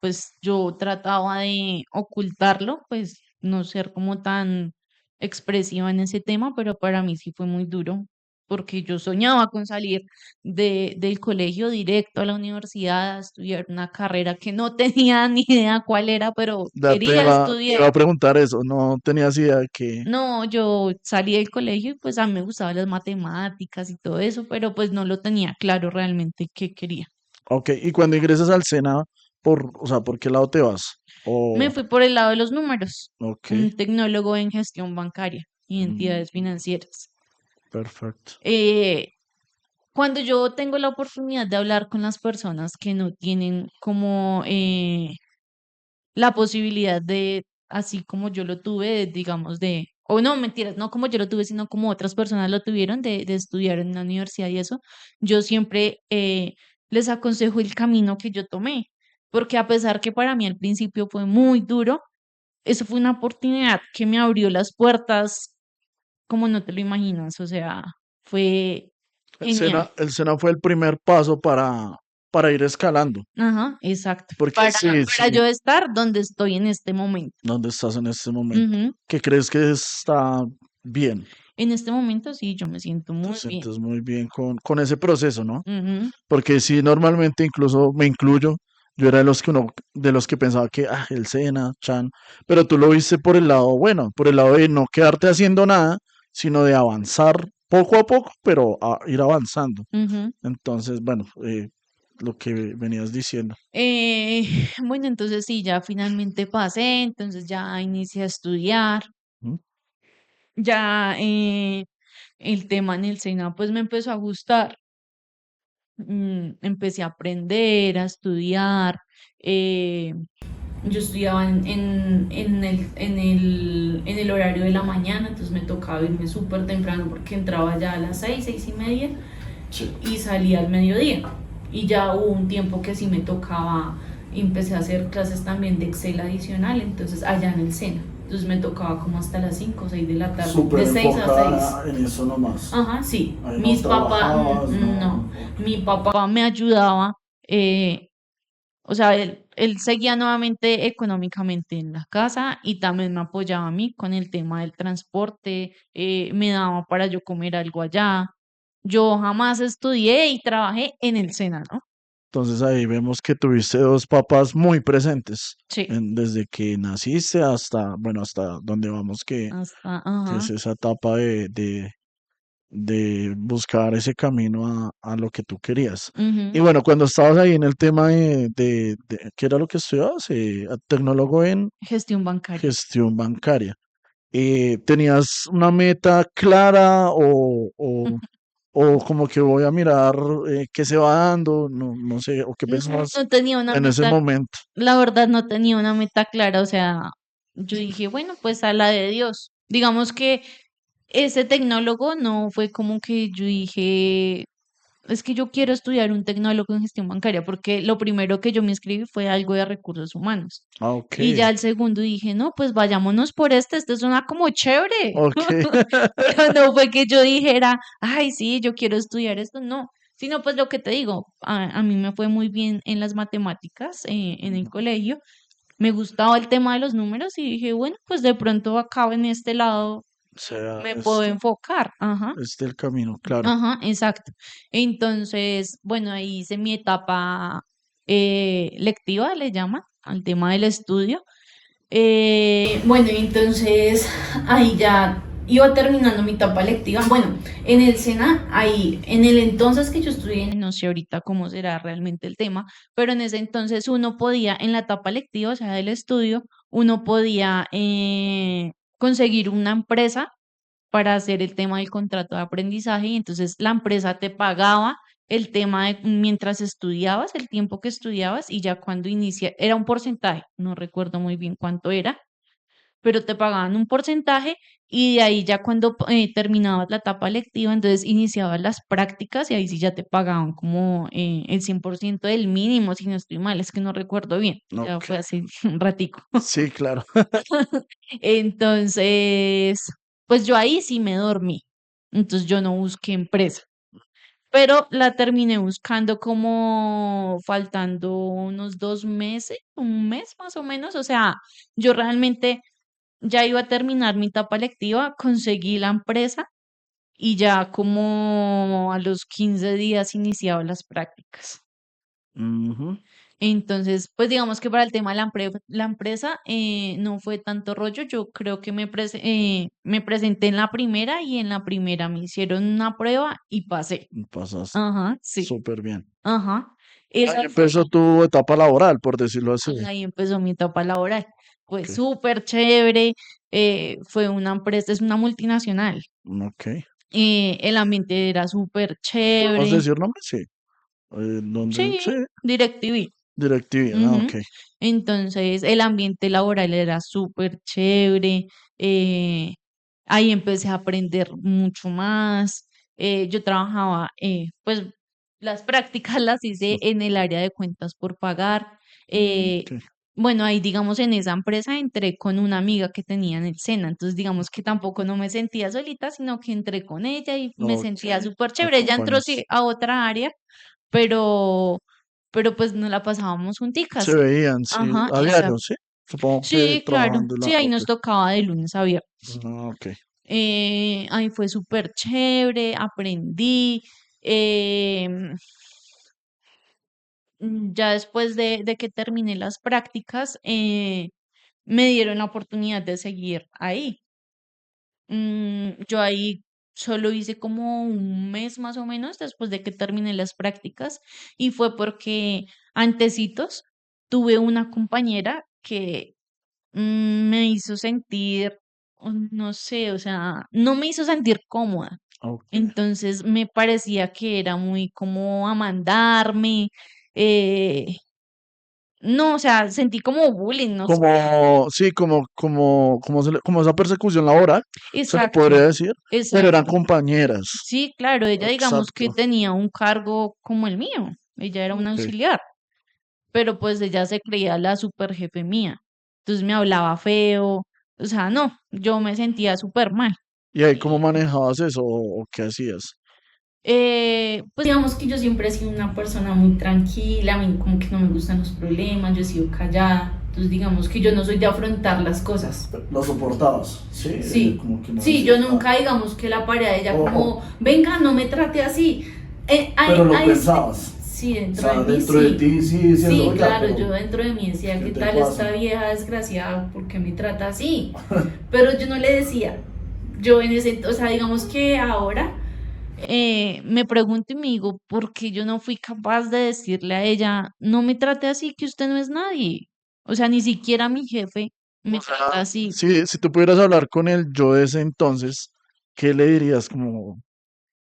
pues yo trataba de ocultarlo, pues no ser como tan expresiva en ese tema, pero para mí sí fue muy duro, porque yo soñaba con salir del colegio directo a la universidad a estudiar una carrera que no tenía ni idea cuál era, pero Ya quería te iba estudiar. a preguntar eso, no tenías idea de que... No, yo salí del colegio y pues a mí me gustaban las matemáticas y todo eso, pero pues no lo tenía claro realmente qué quería. Ok, y cuando ingresas al SENA, o sea, ¿por qué lado te vas? Me O, fui por el lado de los números, ok, un tecnólogo en gestión bancaria y mm, entidades financieras. perfecto. Eh, Cuando yo tengo la oportunidad de hablar con las personas que no tienen como la posibilidad de, así como yo lo tuve, digamos, o no, mentiras, no como yo lo tuve, sino como otras personas lo tuvieron de estudiar en la universidad y eso, yo siempre les aconsejo el camino que yo tomé, porque a pesar que para mí al principio fue muy duro, eso fue una oportunidad que me abrió las puertas como no te lo imaginas, o sea, Fue genial. El SENA fue el primer paso para ir escalando, Ajá, exacto. porque sí, Para sí, yo estar donde estoy en este momento. ¿dónde estás en este momento? Ujú. ¿Qué crees que está bien? En este momento sí, yo me siento Te muy bien. sientes muy bien con ese proceso, ¿no? Ujú, Porque sí, normalmente incluso me incluyo, yo era de los que de los que pensaba que, el SENA, Chan, pero tú lo viste por el lado bueno, por el lado de no quedarte haciendo nada, sino de avanzar poco a poco, pero ir avanzando. ujú. Entonces, bueno, lo que venías diciendo. Eh, bueno, entonces sí, ya finalmente pasé, entonces ya inicié a estudiar, ¿Mm? ya el tema en el SENA pues me empezó a gustar. Empecé a aprender, a estudiar. eh, yo estudiaba en el horario de la mañana, entonces me tocaba irme súper temprano porque entraba ya a las 6, 6:30 Sí. y salía al mediodía. Y ya hubo un tiempo que sí me tocaba, empecé a hacer clases también de Excel adicional, entonces allá en el SENA. Entonces me tocaba como hasta las 5 o 6 de la tarde, Súper de 6 a 6. enfocada en eso nomás. Ajá, sí. Ahí no Mis papás, trabajabas, no, no. mi papá me ayudaba, o sea, él seguía nuevamente económicamente en la casa y también me apoyaba a mí con el tema del transporte, me daba para yo comer algo allá. Yo jamás estudié y trabajé en el SENA, ¿no? Entonces ahí vemos que tuviste dos papás muy presentes, Sí, desde que naciste hasta, bueno, hasta donde vamos, hasta, que es ajá. esa etapa de buscar ese camino a lo que tú querías. Y Ujú. bueno, cuando estabas ahí en el tema ¿qué era lo que estudiabas? Tecnólogo en Gestión bancaria. gestión bancaria. ¿Tenías una meta clara o como que voy a mirar qué se va dando? No, no sé, o qué No, pensabas no tenía una en ese meta, momento. la verdad no tenía una meta clara, o sea, yo dije, bueno, pues a la de Dios. Digamos que ese tecnólogo no fue como que yo dije, es que yo quiero estudiar un tecnólogo en gestión bancaria, porque lo primero que yo me inscribí fue algo de recursos humanos. Ah, ok, Y ya el segundo dije, no, pues vayámonos por este suena como chévere. ok. Pero no fue que yo dijera, ay, sí, yo quiero estudiar esto, no. Sino pues lo que te digo, a mí me fue muy bien en las matemáticas, en el colegio. Me gustaba el tema de los números y dije, bueno, pues de pronto acá en este lado Sea me puedo enfocar. Ajá. el camino, claro. Ajá, exacto. Entonces, bueno, ahí hice mi etapa lectiva, le llaman, al tema del estudio. Bueno, entonces ahí ya iba terminando mi etapa lectiva. Bueno, en el SENA, ahí, en el entonces que yo estudié, no sé ahorita cómo será realmente el tema, pero en ese entonces uno podía, en la etapa lectiva, o sea, del estudio, uno podía conseguir una empresa para hacer el tema del contrato de aprendizaje y entonces la empresa te pagaba el tema de mientras estudiabas, el tiempo que estudiabas y ya cuando inicia, era un porcentaje, no recuerdo muy bien cuánto era, pero te pagaban un porcentaje y de ahí ya cuando terminabas la etapa lectiva, entonces iniciabas las prácticas y ahí sí ya te pagaban como el 100% del mínimo, si no estoy mal, es que no recuerdo bien, ya Ok, fue hace un ratico. sí, claro. Entonces, pues yo ahí sí me dormí. Entonces yo no busqué empresa, pero la terminé buscando como faltando unos 2 meses, un mes más o menos. O sea, yo realmente ya iba a terminar mi etapa lectiva, conseguí la empresa y ya como a los 15 días iniciaba las prácticas. Ujú. Entonces, pues digamos que para el tema de la empresa no fue tanto rollo. Yo creo que me presenté en la primera y en la primera me hicieron una prueba y pasé. Pasaste Ajá, sí, súper bien. ajá. Ahí Esa fue, empezó tu etapa laboral, por decirlo así. ahí empezó mi etapa laboral. Fue Ok, súper chévere. Fue una empresa, es una multinacional. ok. El ambiente era súper ¿Podemos chévere. decir nombres? Sí. ¿Dónde? Sí, Sí, DirecTV. DirecTV. Ah, Ujú. ok. Entonces, el ambiente laboral era súper chévere. eh, Ahí empecé a aprender mucho más. Yo trabajaba, pues las prácticas las hice en el área de cuentas por pagar. Mm, eh, ok. Bueno, ahí digamos en esa empresa entré con una amiga que tenía en el SENA, entonces digamos que tampoco no me sentía solita, sino que entré con ella y me Ok, sentía súper me chévere. Ella entró sí acompañas. a otra área, pero, pero pues no la pasábamos Se junticas. veían, sí, Ajá, a diario, exacto. ¿sí? Supongo que Sí, claro. trabajando la... Sí, ahí Ok, nos tocaba de lunes a viernes. no, ok. Ahí fue súper chévere, aprendí. em, ya después de que terminé las prácticas, me dieron la oportunidad de seguir ahí. Yo ahí solo hice como un mes más o menos después de que terminé las prácticas y fue porque antecitos tuve una compañera que me hizo sentir, no sé, o sea, no me hizo sentir cómoda. Ok. Entonces me parecía que era muy como a mandarme, eh, no, o sea, sentí como bullying, no sé. Como, sí, como esa persecución laboral, se le Exacto, podría decir, pero eran exacto. compañeras. Sí, claro, ella digamos que Exacto. tenía un cargo como el mío, ella era una Ok. auxiliar, pero pues ella se creía la super jefe mía, entonces me hablaba feo, o sea, no, yo me sentía súper mal. ¿Y ahí cómo manejabas eso o qué hacías? Pues digamos que yo siempre he sido una persona muy tranquila, a mí como que no me gustan los problemas, yo he sido callada, entonces digamos que yo no soy de afrontar las cosas. Lo soportabas, ¿sí? Sí, Como que no sí, yo decías nunca nada. digamos que la pared de ella Ojo, como, venga, no me trate así. pero lo Ahí pensabas. sí, O dentro de sea, mí dentro de sí. ti sí decías, Sí, oiga, claro, pero yo dentro de mí decía, ¿qué ¿qué te tal esta pasa? vieja desgraciada? ¿Por qué me trata así? Pero yo no le decía. Yo en ese, o sea, digamos que ahora me pregunto y me digo, ¿por qué yo no fui capaz de decirle a ella, no me trate así, que usted no es nadie? O sea, ni siquiera mi jefe me O trata sea, así. si tú pudieras hablar con el yo de ese entonces, ¿qué le dirías?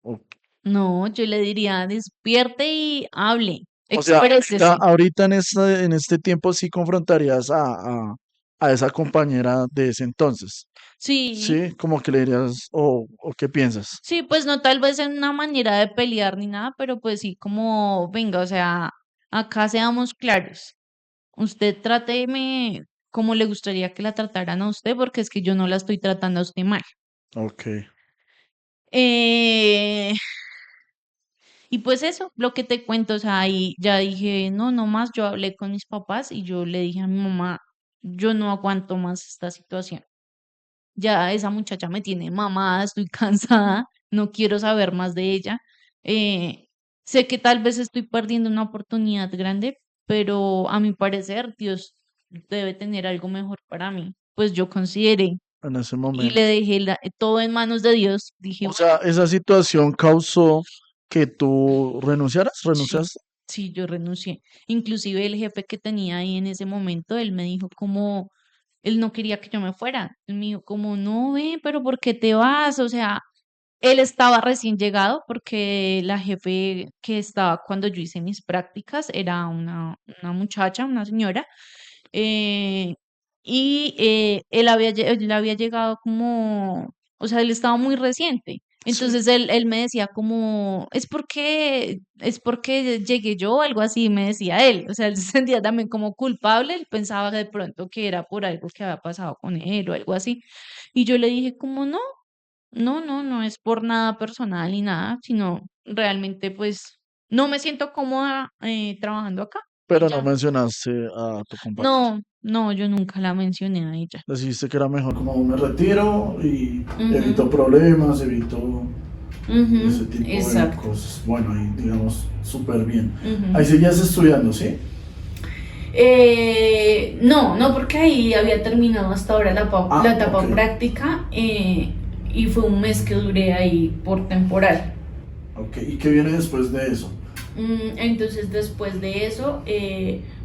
O, No, yo le diría, despierte y hable, o sea, exprésese. ahorita en este tiempo sí confrontarías a esa compañera de ese entonces. Sí, Sí, como que le dirías, o qué piensas. sí, pues no tal vez en una manera de pelear ni nada, pero pues sí como, venga, o sea, acá seamos claros. Usted tráteme como le gustaría que la trataran a usted, porque es que yo no la estoy tratando a usted mal. Ok, Eh, y pues eso, lo que te cuento, o sea, ahí ya dije, no, no más, yo hablé con mis papás y yo le dije a mi mamá, yo no aguanto más esta situación. Ya esa muchacha me tiene mamada, estoy cansada, no quiero saber más de ella. Eh, sé que tal vez estoy perdiendo una oportunidad grande, pero a mi parecer Dios debe tener algo mejor para mí. Pues yo consideré en ese y le momento. dejé todo en manos de Dios. Dije, O sea, bueno, esa situación causó que tú renunciaras, sí, renunciaste. sí, yo renuncié. Inclusive el jefe que tenía ahí en ese momento, él me dijo como, él no quería que yo me fuera. Él me dijo como, no, ve, pero ¿por qué te vas? O sea, él estaba recién llegado porque la jefe que estaba cuando yo hice mis prácticas era una muchacha, una señora, eh, y él había llegado como, o sea, él estaba muy reciente. Sí. Entonces él me decía como, es porque llegué yo, algo así, me decía él. O sea, él se sentía también como culpable, él pensaba de pronto que era por algo que había pasado con él o algo así. Y yo le dije como, no. No, no, no es por nada personal ni nada, sino realmente pues no me siento cómoda trabajando acá y Pero no ya. mencionaste a tu compañero. No, no, yo nunca la mencioné a ella. Decidiste que era mejor como me retiro y evito Ujú, problemas, evito ese ujú, tipo de exacto. cosas. Bueno, ahí digamos súper bien. Ahí Ujú. seguías estudiando, ¿sí? No, no, porque ahí había terminado hasta ahora la Ah, ok. etapa práctica y fue un mes que duré ahí por temporal. Ok. ¿Y qué viene después de eso? Entonces después de eso,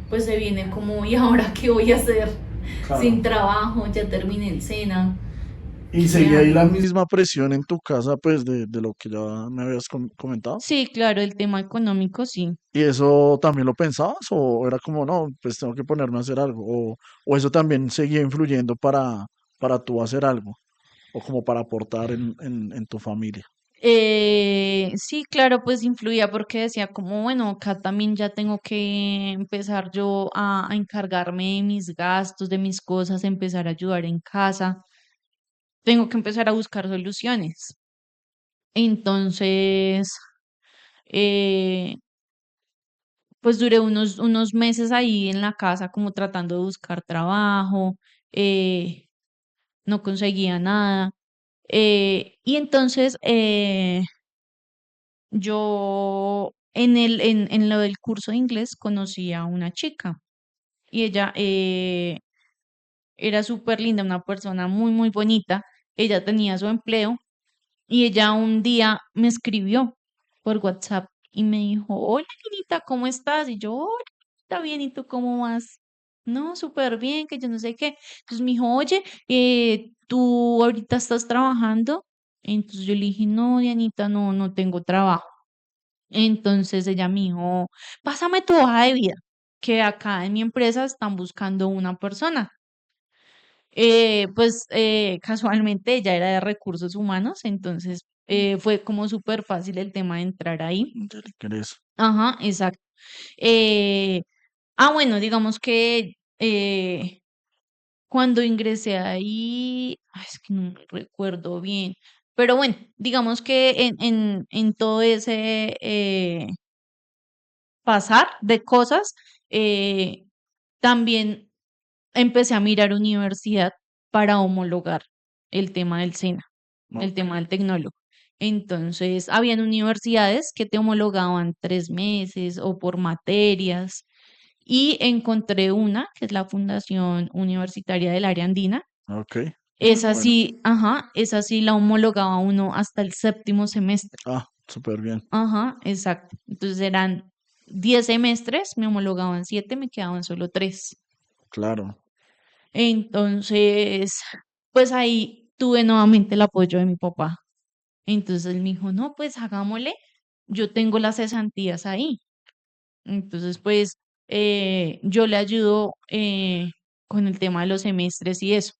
pues se viene como, ¿y ahora qué voy a hacer? Claro. Sin trabajo, ya terminé el SENA, Y ¿qué seguía ahí hago? la misma presión en tu casa, pues, de lo que ya me habías comentado. Sí, claro, el tema económico, sí. ¿Y eso también lo pensabas? ¿O era como, no, pues tengo que ponerme a hacer algo? ¿O eso también seguía influyendo para tú hacer algo? ¿O como para aportar en tu familia? Sí, claro, pues influía porque decía como, bueno, acá también ya tengo que empezar yo a encargarme de mis gastos, de mis cosas, empezar a ayudar en casa, tengo que empezar a buscar soluciones. Entonces, eh, pues duré unos meses ahí en la casa como tratando de buscar trabajo, eh, no conseguía nada. Y entonces yo en lo del curso de inglés conocí a una chica y ella era súper linda, una persona muy, muy bonita. Ella tenía su empleo y ella un día me escribió por WhatsApp y me dijo, hola, Ninita, ¿cómo estás? Y yo, hola, está bien, ¿y tú cómo vas? No, súper bien, que yo no sé qué. Entonces me dijo, oye, ¿tú ahorita estás trabajando? Entonces yo le dije, no, Dianita, no, no tengo trabajo. Entonces ella me dijo, pásame tu hoja de vida, que acá en mi empresa están buscando una persona. Pues casualmente ella era de recursos humanos, entonces fue como súper fácil el tema de entrar ahí. ¿Qué querés? Ajá, exacto. Eh, bueno, digamos que cuando ingresé ahí, es que no me recuerdo bien, pero bueno, digamos que en todo ese pasar de cosas, eh, también empecé a mirar universidad para homologar el tema del SENA, el Ok, tema del tecnólogo. Entonces, habían universidades que te homologaban 3 meses o por materias y encontré una, que es la Fundación Universitaria del Área Andina. ok, muy Esa bueno. sí, ajá, esa sí la homologaba uno hasta el séptimo semestre. Ah, súper bien, Ajá, exacto. Entonces eran 10 semestres, me homologaban 7, me quedaban solo 3. claro. Entonces, pues ahí tuve nuevamente el apoyo de mi papá. Entonces él me dijo, no, pues hagámosle, yo tengo las cesantías ahí. Entonces, pues yo le ayudo con el tema de los semestres y eso.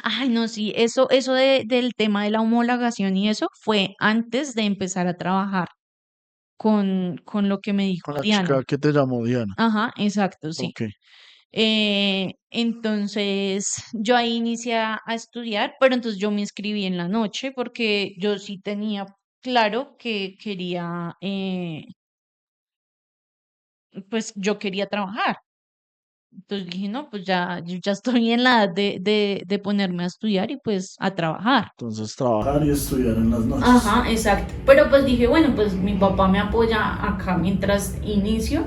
Ay, no, sí, eso del tema de la homologación y eso fue antes de empezar a trabajar con lo que me dijo Con la Diana. chica que te llamó Diana. Ajá, exacto, sí. Ok, Entonces yo ahí inicié a estudiar, pero entonces yo me inscribí en la noche porque yo sí tenía claro que quería, pues yo quería trabajar. Entonces dije, no, pues ya, yo ya estoy en la edad de ponerme a estudiar y pues a trabajar. entonces trabajar y estudiar en las noches. Ajá, exacto. Pero pues dije, bueno, pues mi papá me apoya acá mientras inicio.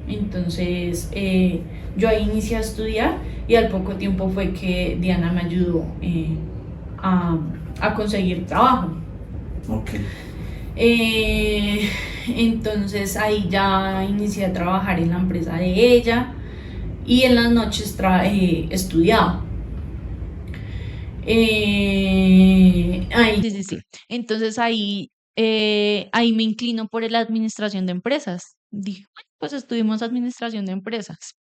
Entonces yo ahí inicié a estudiar y al poco tiempo fue que Diana me ayudó a, a conseguir trabajo. Ok, Eh, entonces ahí ya inicié a trabajar en la empresa de ella y en las noches estudiaba. Sí, sí, sí. Entonces ahí me inclino por la administración de empresas. Dije, "Bueno, pues estuvimos administración de empresas.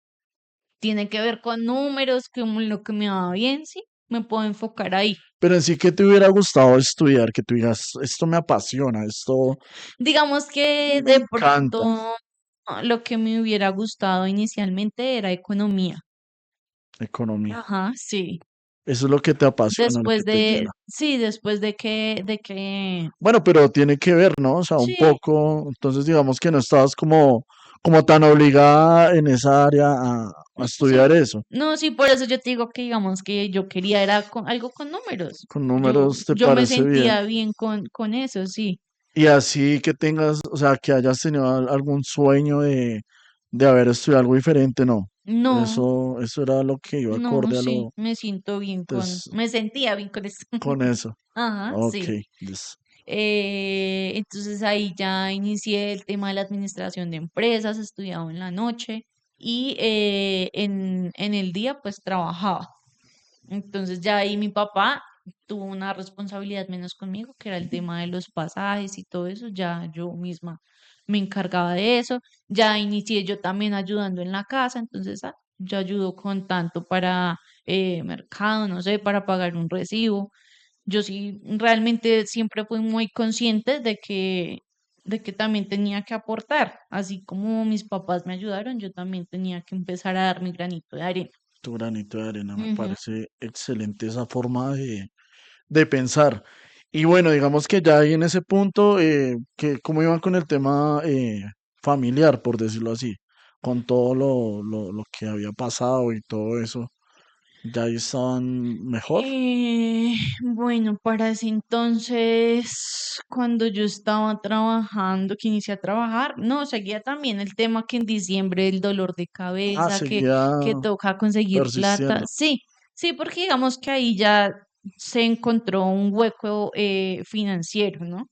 Tiene que ver con números, como lo que me va bien, sí, me puedo enfocar ahí. pero en sí, ¿qué te hubiera gustado estudiar? Que tú digas, esto me apasiona, esto Digamos que me de encanta. pronto lo que me hubiera gustado inicialmente era economía. Economía. Ajá, sí. Eso es lo que te apasiona, lo que te llena. Sí, después de que, Bueno, pero tiene que ver, ¿no? O sea, un sí. poco, entonces digamos que no estabas como tan obligada en esa área a Sí. estudiar eso. No, sí, por eso yo te digo que digamos que yo quería era algo con números. Con Yo, números te yo me parece bien. sentía bien con eso, sí. Y así que tengas, o sea, que hayas tenido algún sueño de haber estudiado algo diferente, no. No, Eso era lo que iba no, acorde a sí, lo, me siento bien pues, me sentía bien con eso. con eso. Ajá, Ok, sí. Entonces ahí ya inicié el tema de la administración de empresas, estudiaba en la noche y en el día pues trabajaba. Entonces ya ahí mi papá tuvo una responsabilidad menos conmigo, que era el tema de los pasajes y todo eso, ya yo misma me encargaba de eso, ya inicié yo también ayudando en la casa, entonces yo ayudo con tanto para mercado, no sé, para pagar un recibo, yo sí realmente siempre fui muy consciente de que también tenía que aportar, así como mis papás me ayudaron, yo también tenía que empezar a dar mi granito de arena. Tu granito de arena, me Ujú. parece excelente esa forma de pensar. Y bueno, digamos que ya ahí en ese punto, que cómo iban con el tema familiar, por decirlo así, con todo lo que había pasado y todo eso, ya ahí estaban mejor. Bueno, para ese entonces, cuando yo estaba trabajando, que inicié a trabajar, no, seguía también el tema que en diciembre el dolor de Ah, cabeza, seguía que toca conseguir plata. persistiendo. Sí, sí, porque digamos que ahí ya se encontró un hueco financiero, ¿no?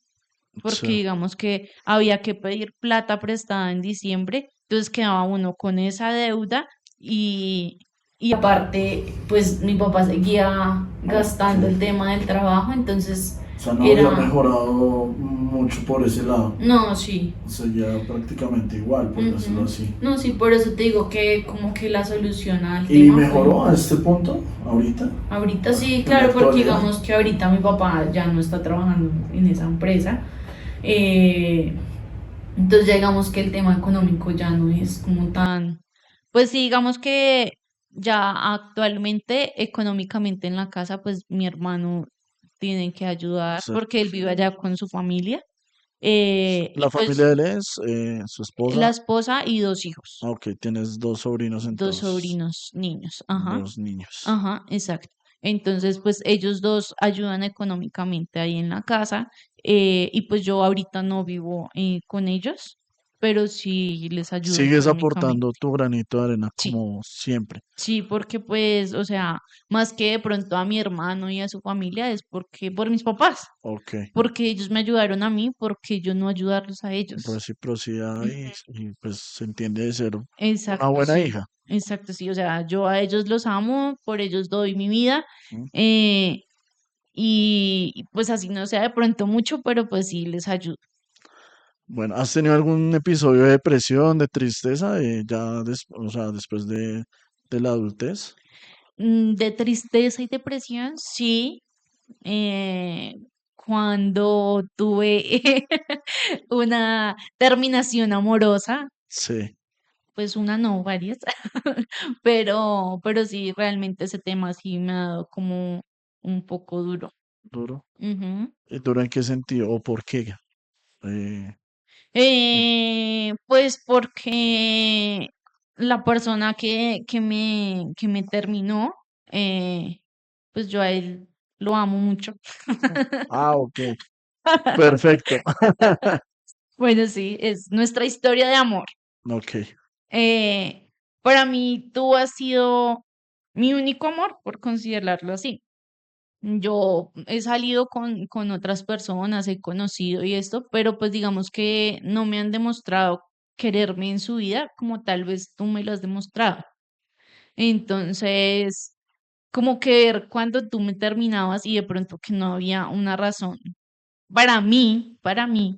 Sí. Porque digamos que había que pedir plata prestada en diciembre, entonces quedaba uno con esa deuda y, y aparte, pues mi papá seguía Ok. gastando el tema del trabajo, entonces O sea, no había era, mejorado mucho por ese lado. no, sí. Seguía prácticamente igual, por decirlo Ujú. así. No, sí, por eso te digo que como que la solución al ¿Y tema fue mejoró a este punto, ahorita, ahorita sí, en la claro, porque actualidad? digamos que ahorita mi papá ya no está trabajando en esa empresa. eh, Entonces ya digamos que el tema económico ya no es como tan, pues sí, digamos que ya actualmente económicamente en la casa, pues mi hermano tiene que ayudar Sí. porque él vive allá con su familia. La Y familia pues de él es su la esposa. esposa y dos Ah, hijos, ok, tienes dos sobrinos dos entonces, sobrinos niños. Ajá, dos niños. ajá, exacto. Entonces, pues ellos dos ayudan económicamente ahí en la casa y pues yo ahorita no vivo con ellos, pero sí les ayudo Sigues económicamente. aportando tu granito de arena Sí, como siempre. sí, porque pues, o sea, más que de pronto a mi hermano y a su familia es porque por mis papás, Ok, porque ellos me ayudaron a mí, porque yo no ayudarlos a ellos. reciprocidad Ujú. y pues se entiende de ser una Exacto, buena sí, hija. exacto, sí, o sea, yo a ellos los amo, por ellos doy mi vida. ¿Mm? eh, y pues así no sea de pronto mucho, pero pues sí les ayudo. Bueno, ¿has tenido algún episodio de depresión, de tristeza, o sea, después de la adultez? De tristeza y depresión, sí. eh, Cuando tuve una terminación amorosa, Sí, pues una no, varias, pero sí, realmente ese tema sí me ha dado como un poco duro. duro. Ujú. ¿Y duro en qué sentido o por qué? Eh, Pues porque la persona que me terminó, pues yo a él lo amo mucho. ok, perfecto. Bueno, sí, es nuestra historia de amor. Ok, Para mí, tú has sido mi único amor, por considerarlo así. Yo he salido con otras personas, he conocido y esto, pero pues digamos que no me han demostrado quererme en su vida como tal vez tú me lo has demostrado. Entonces, como que ver cuando tú me terminabas y de pronto que no había una razón para mí,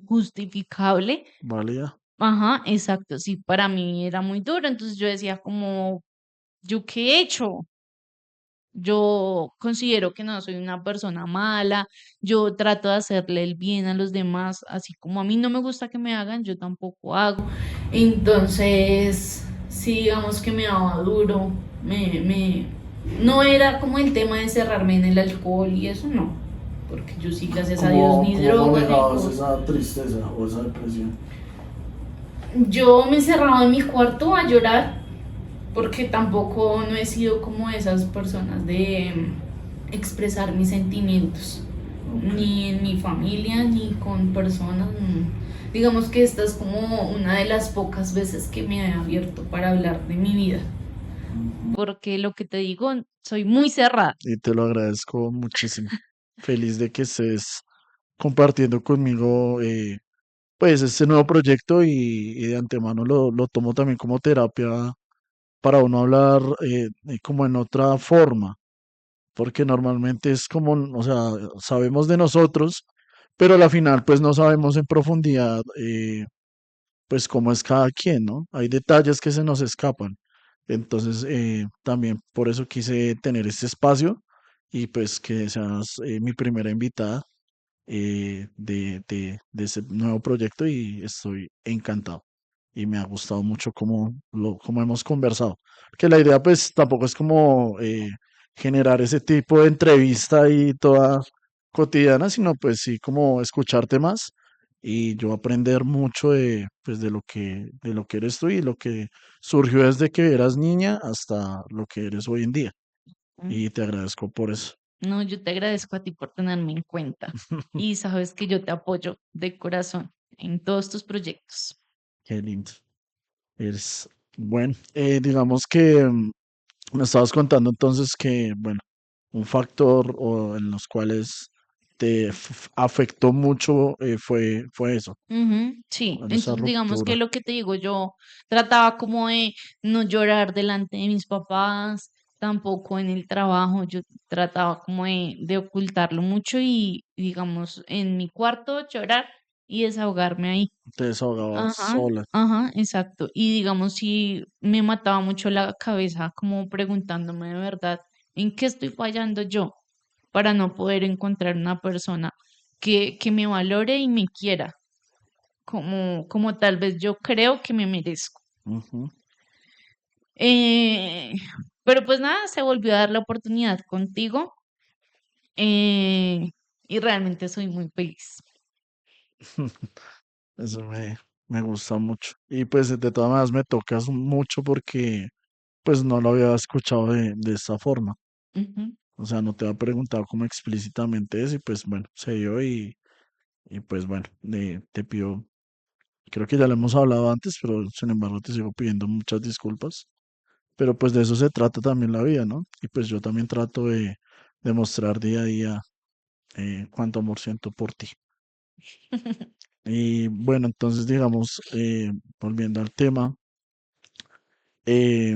justificable. válida. Ajá, exacto, sí, para mí era muy duro. Entonces yo decía como, ¿yo qué he hecho? Yo considero que no soy una persona mala, yo trato de hacerle el bien a los demás, así como a mí no me gusta que me hagan, yo tampoco hago. Entonces, sí, digamos que me daba duro, no era como el tema de encerrarme en el alcohol y eso no, porque yo sí, gracias a Dios, ni Cómo drogas ni manejabas cosas. esa tristeza o esa depresión? Yo me encerraba en mi cuarto a llorar porque tampoco no he sido como esas personas de expresar mis sentimientos, Ok. ni en mi familia, ni con personas. Digamos que esta es como una de las pocas veces que me he abierto para hablar de mi vida. Ujú. Porque lo que te digo, soy muy cerrada. Y te lo agradezco muchísimo. Feliz de que estés compartiendo conmigo pues este nuevo proyecto y de antemano lo tomo también como terapia para uno hablar como en otra forma, porque normalmente es como, o sea, sabemos de nosotros, pero a la final pues no sabemos en profundidad pues cómo es cada quien, ¿no? Hay detalles que se nos escapan. Entonces también por eso quise tener este espacio y pues que seas mi primera invitada de ese nuevo proyecto y estoy encantado. Y me ha gustado mucho cómo hemos conversado. Que la idea pues tampoco es como generar ese tipo de entrevista y toda cotidiana, sino pues sí como escucharte más y yo aprender mucho pues de lo que eres tú y lo que surgió desde que eras niña hasta lo que eres hoy en día. Mm. Y te agradezco por eso. No, yo te agradezco a ti por tenerme en cuenta y sabes que yo te apoyo de corazón en todos tus proyectos. Qué lindo. Es bueno, digamos que me estabas contando entonces que, bueno, un factor en los cuales afectó mucho fue eso, Ujú, sí, esa entonces digamos ruptura. que lo que te digo, yo trataba como de no llorar delante de mis papás, tampoco en el trabajo, yo trataba como de ocultarlo mucho y digamos en mi cuarto llorar y desahogarme ahí. Te desahogabas Ajá, sola. ajá, exacto. Y digamos si me mataba mucho la cabeza como preguntándome de verdad, ¿en qué estoy fallando yo para no poder encontrar una persona que me valore y me quiera? Como tal vez yo creo que me merezco. Ujú. Eh, pero pues nada, se volvió a dar la oportunidad contigo eh, y realmente soy muy feliz. Eso me gusta mucho. Y pues de todas maneras me tocas mucho porque pues no lo había escuchado de esta forma. Ujú. O sea, no te había preguntado como explícitamente eso y pues bueno, se dio y pues bueno, te pido. Creo que ya lo hemos hablado antes, pero sin embargo te sigo pidiendo muchas disculpas. Pero pues de eso se trata también la vida, ¿no? Y pues yo también trato de demostrar día a día cuánto amor siento por ti. Y bueno, entonces digamos, volviendo al tema, eh,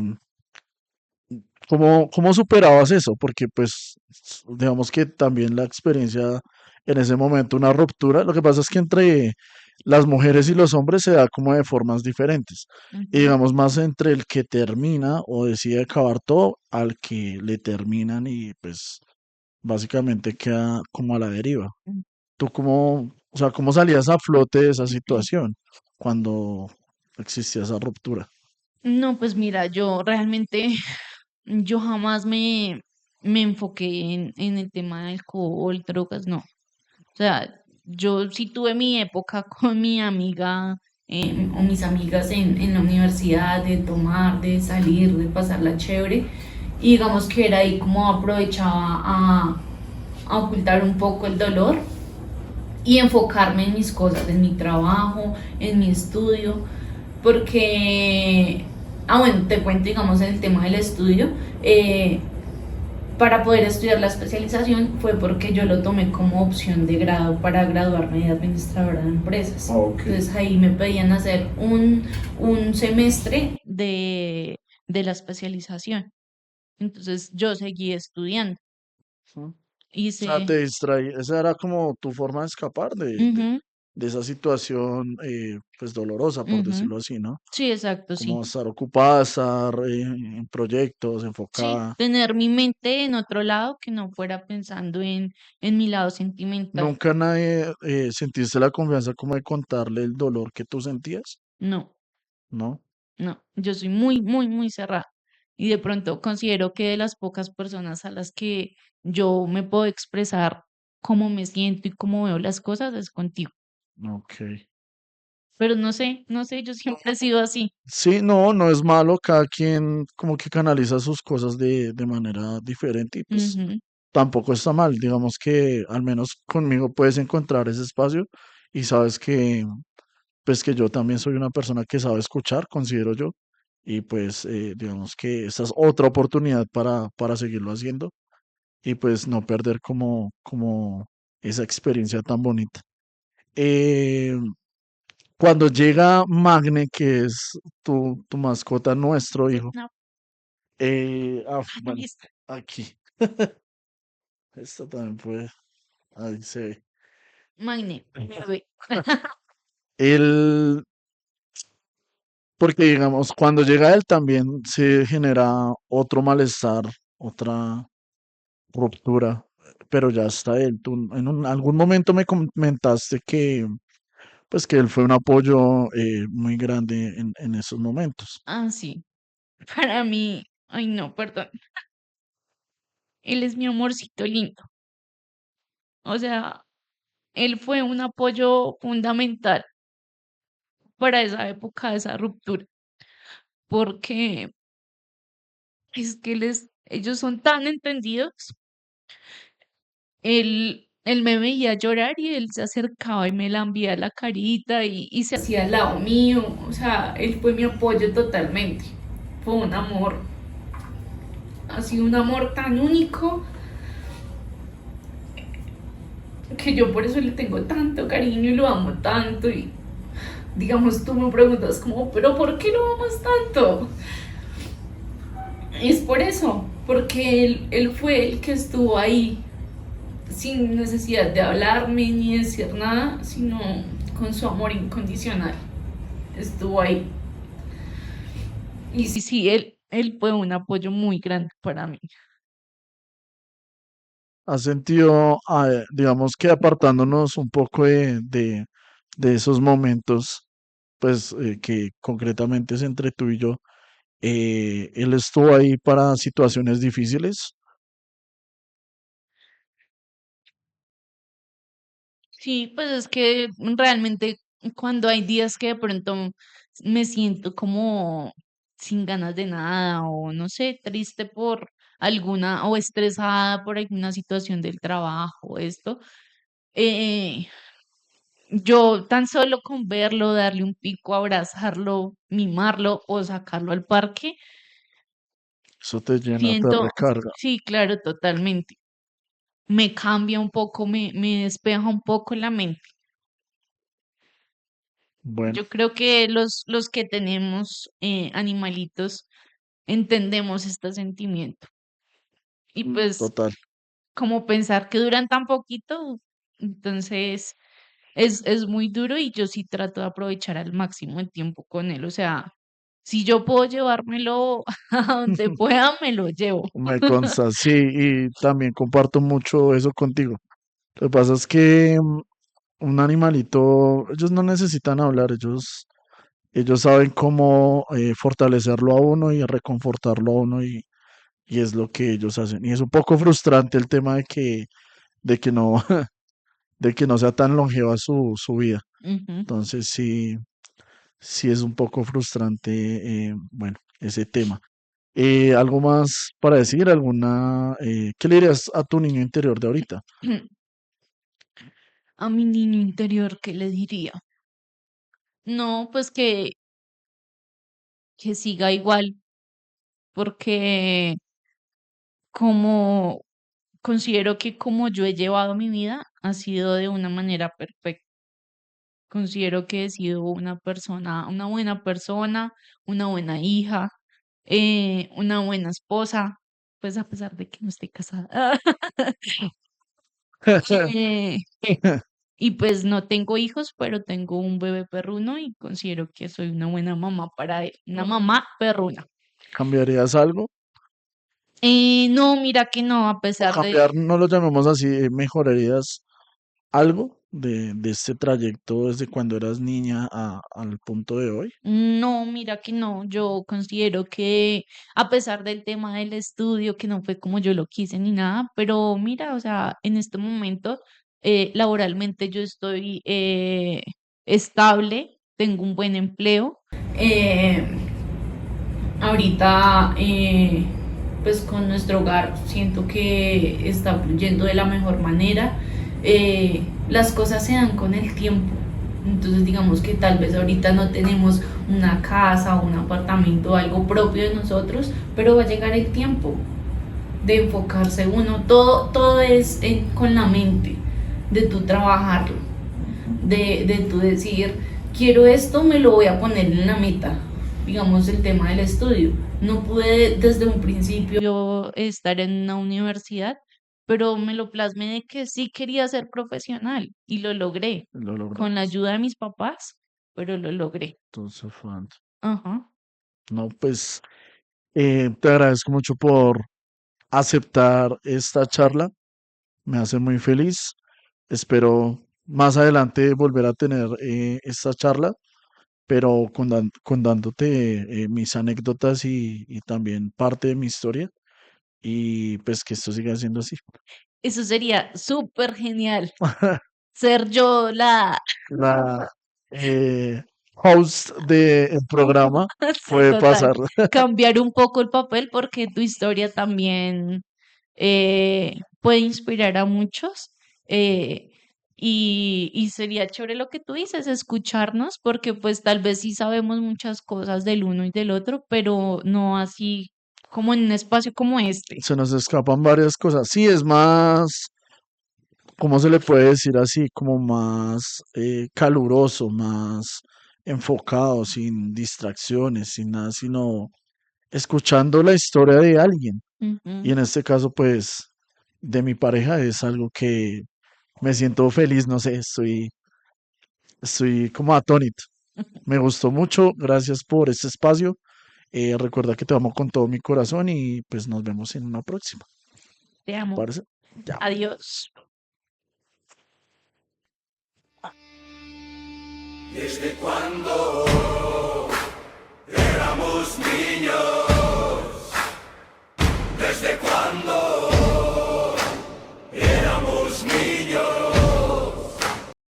¿cómo superabas eso? Porque pues digamos que también la experiencia en ese momento, una ruptura, lo que pasa es que entre las mujeres y los hombres se da como de formas diferentes. Y Ujú. digamos más entre el que termina o decide acabar todo al que le terminan y pues básicamente queda como a la deriva. ¿Tú o sea, cómo salías a flote de esa situación cuando existía esa ruptura? No, pues mira, yo realmente, yo jamás me enfoqué en el tema de alcohol, drogas, no. O sea, yo sí tuve mi época con mi amiga o mis amigas en la universidad, de tomar, de salir, de pasarla chévere. Y digamos que era ahí como aprovechaba a ocultar un poco el dolor y enfocarme en mis cosas, en mi trabajo, en mi estudio, porque, bueno, te cuento, digamos, en el tema del estudio, para poder estudiar la especialización fue porque yo lo tomé como opción de grado para graduarme de administradora de empresas. Ok. Entonces ahí me pedían hacer un semestre de la especialización. Entonces yo seguí estudiando. Ujú. O sea, Hice, te distraí, esa era como tu forma de escapar ujú, de esa situación, pues dolorosa, por ujú. decirlo así, ¿no? Sí, exacto, sí. Como estar ocupada, estar en proyectos, Sí, enfocada. tener mi mente en otro lado que no fuera pensando en mi lado sentimental. ¿Nunca nadie sentiste la confianza como de contarle el dolor que tú sentías? No, ¿No? no, yo soy muy, muy, muy cerrada. Y de pronto considero que de las pocas personas a las que yo me puedo expresar cómo me siento y cómo veo las cosas es contigo. Ok. Pero no sé, no sé, yo siempre he sido así. Sí, no, no es malo, cada quien como que canaliza sus cosas de manera diferente y pues Ujú, tampoco está mal. Digamos que al menos conmigo puedes encontrar ese espacio y sabes que pues que yo también soy una persona que sabe escuchar, considero yo, y pues digamos que esta es otra oportunidad para seguirlo haciendo y pues no perder como esa experiencia tan bonita. Eh, Cuando llega Magne, que es tu mascota, nuestro hijo, no, bueno, listo. aquí, esto también puede, ahí se ve. Magne, bebé. Él, porque digamos, cuando llega él también se genera otro malestar, otra, ruptura, pero ya está él. Tú algún momento me comentaste que, pues, que él fue un apoyo muy grande en esos momentos. Ah, sí, para mí, ay no, perdón, él es mi amorcito lindo. O sea, él fue un apoyo fundamental para esa época, esa ruptura, porque es que ellos son tan entendidos. Él me veía llorar y él se acercaba y me lambía la carita y se hacía al lado mío. O sea, él fue mi apoyo totalmente. Fue un amor, ha sido un amor tan único que yo por eso le tengo tanto cariño y lo amo tanto. Y digamos, tú me preguntas como, pero ¿por qué lo amas tanto? Es por eso, porque él fue el que estuvo ahí sin necesidad de hablarme ni decir nada, sino con su amor incondicional. Estuvo ahí. Y sí, él fue un apoyo muy grande para mí. ¿Has sentido, digamos que apartándonos un poco de esos momentos, pues que concretamente es entre tú y yo, él estuvo ahí para situaciones difíciles? Sí, pues es que realmente cuando hay días que de pronto me siento como sin ganas de nada o no sé, triste por alguna o estresada por alguna situación del trabajo, esto, eh, yo tan solo con verlo, darle un pico, abrazarlo, mimarlo o sacarlo al parque, Eso te llena, te siento, recarga. sí, claro, totalmente. Me cambia un poco, me despeja un poco la mente. Bueno, Yo creo que los que tenemos animalitos entendemos este sentimiento. Y pues total. como pensar que duran tan poquito, entonces es muy duro y yo sí trato de aprovechar al máximo el tiempo con él. O sea, si yo puedo llevármelo a donde pueda, me lo llevo. Me consta, sí, y también comparto mucho eso contigo. Lo que pasa es que un animalito, ellos no necesitan hablar, ellos saben cómo fortalecerlo a uno y reconfortarlo a uno y es lo que ellos hacen. Y es un poco frustrante el tema de que no, de que no sea tan longeva su vida. Ujú. Entonces sí, sí es un poco frustrante, bueno, ese tema. ¿Algo más para decir? ¿Qué le dirías a tu niño interior de ahorita? A mi niño interior, ¿qué le diría? No, pues que siga igual, porque como considero que como yo he llevado mi vida ha sido de una manera perfecta. Considero que he sido una persona, una buena persona, una buena hija, una buena esposa, pues a pesar de que no estoy casada. Eh, y pues no tengo hijos, pero tengo un bebé perruno y considero que soy una buena mamá para él, una mamá perruna. ¿Cambiarías algo? No, mira que no, a O pesar de, cambiar, no lo llamemos así, ¿mejorarías algo de este trayecto desde cuando eras niña al punto de hoy? no, mira que no, yo considero que a pesar del tema del estudio, que no fue como yo lo quise ni nada, pero mira, o sea, en este momento laboralmente yo estoy estable, tengo un buen empleo. Eh, Ahorita, pues con nuestro hogar siento que está fluyendo de la mejor manera. Las cosas se dan con el tiempo. Entonces digamos que tal vez ahorita no tenemos una casa o un apartamento, algo propio de nosotros, pero va a llegar el tiempo de enfocarse uno. Todo es con la mente, de tu trabajarlo, de tu decir, quiero esto, me lo voy a poner en la meta. Digamos el tema del estudio. No pude desde un principio estar en una universidad, pero me lo plasmé de que sí quería ser profesional y lo logré Lo con la logras. ayuda de mis papás, pero lo logré. Entonces, Ajá. no, pues te agradezco mucho aceptar esta charla. Me hace muy feliz. Espero más adelante volver a tener esta charla, pero contándote mis anécdotas y también parte de mi historia y pues que esto siga siendo así. Eso sería súper genial. Ser yo la... La host del programa Sí, puede total. pasar. Cambiar un poco el papel porque tu historia también puede inspirar a muchos. eh, y sería chévere lo que tú dices, escucharnos, porque pues tal vez sí sabemos muchas cosas del uno y del otro, pero no así como en un espacio como este. Se nos escapan varias cosas. Sí, es más, ¿cómo se le puede decir así? Como más caluroso, más enfocado, sin distracciones, sin nada, sino escuchando la historia de alguien. Y Ujú. en este caso, pues, de mi pareja es algo que me siento feliz, no sé, estoy como atónito. Me gustó mucho, gracias por este espacio. Recuerda que te amo con todo mi corazón y pues nos vemos en una próxima. Te ¿Te amo. parece? Ya. Adiós. Desde cuando éramos niños, desde cuando éramos niños.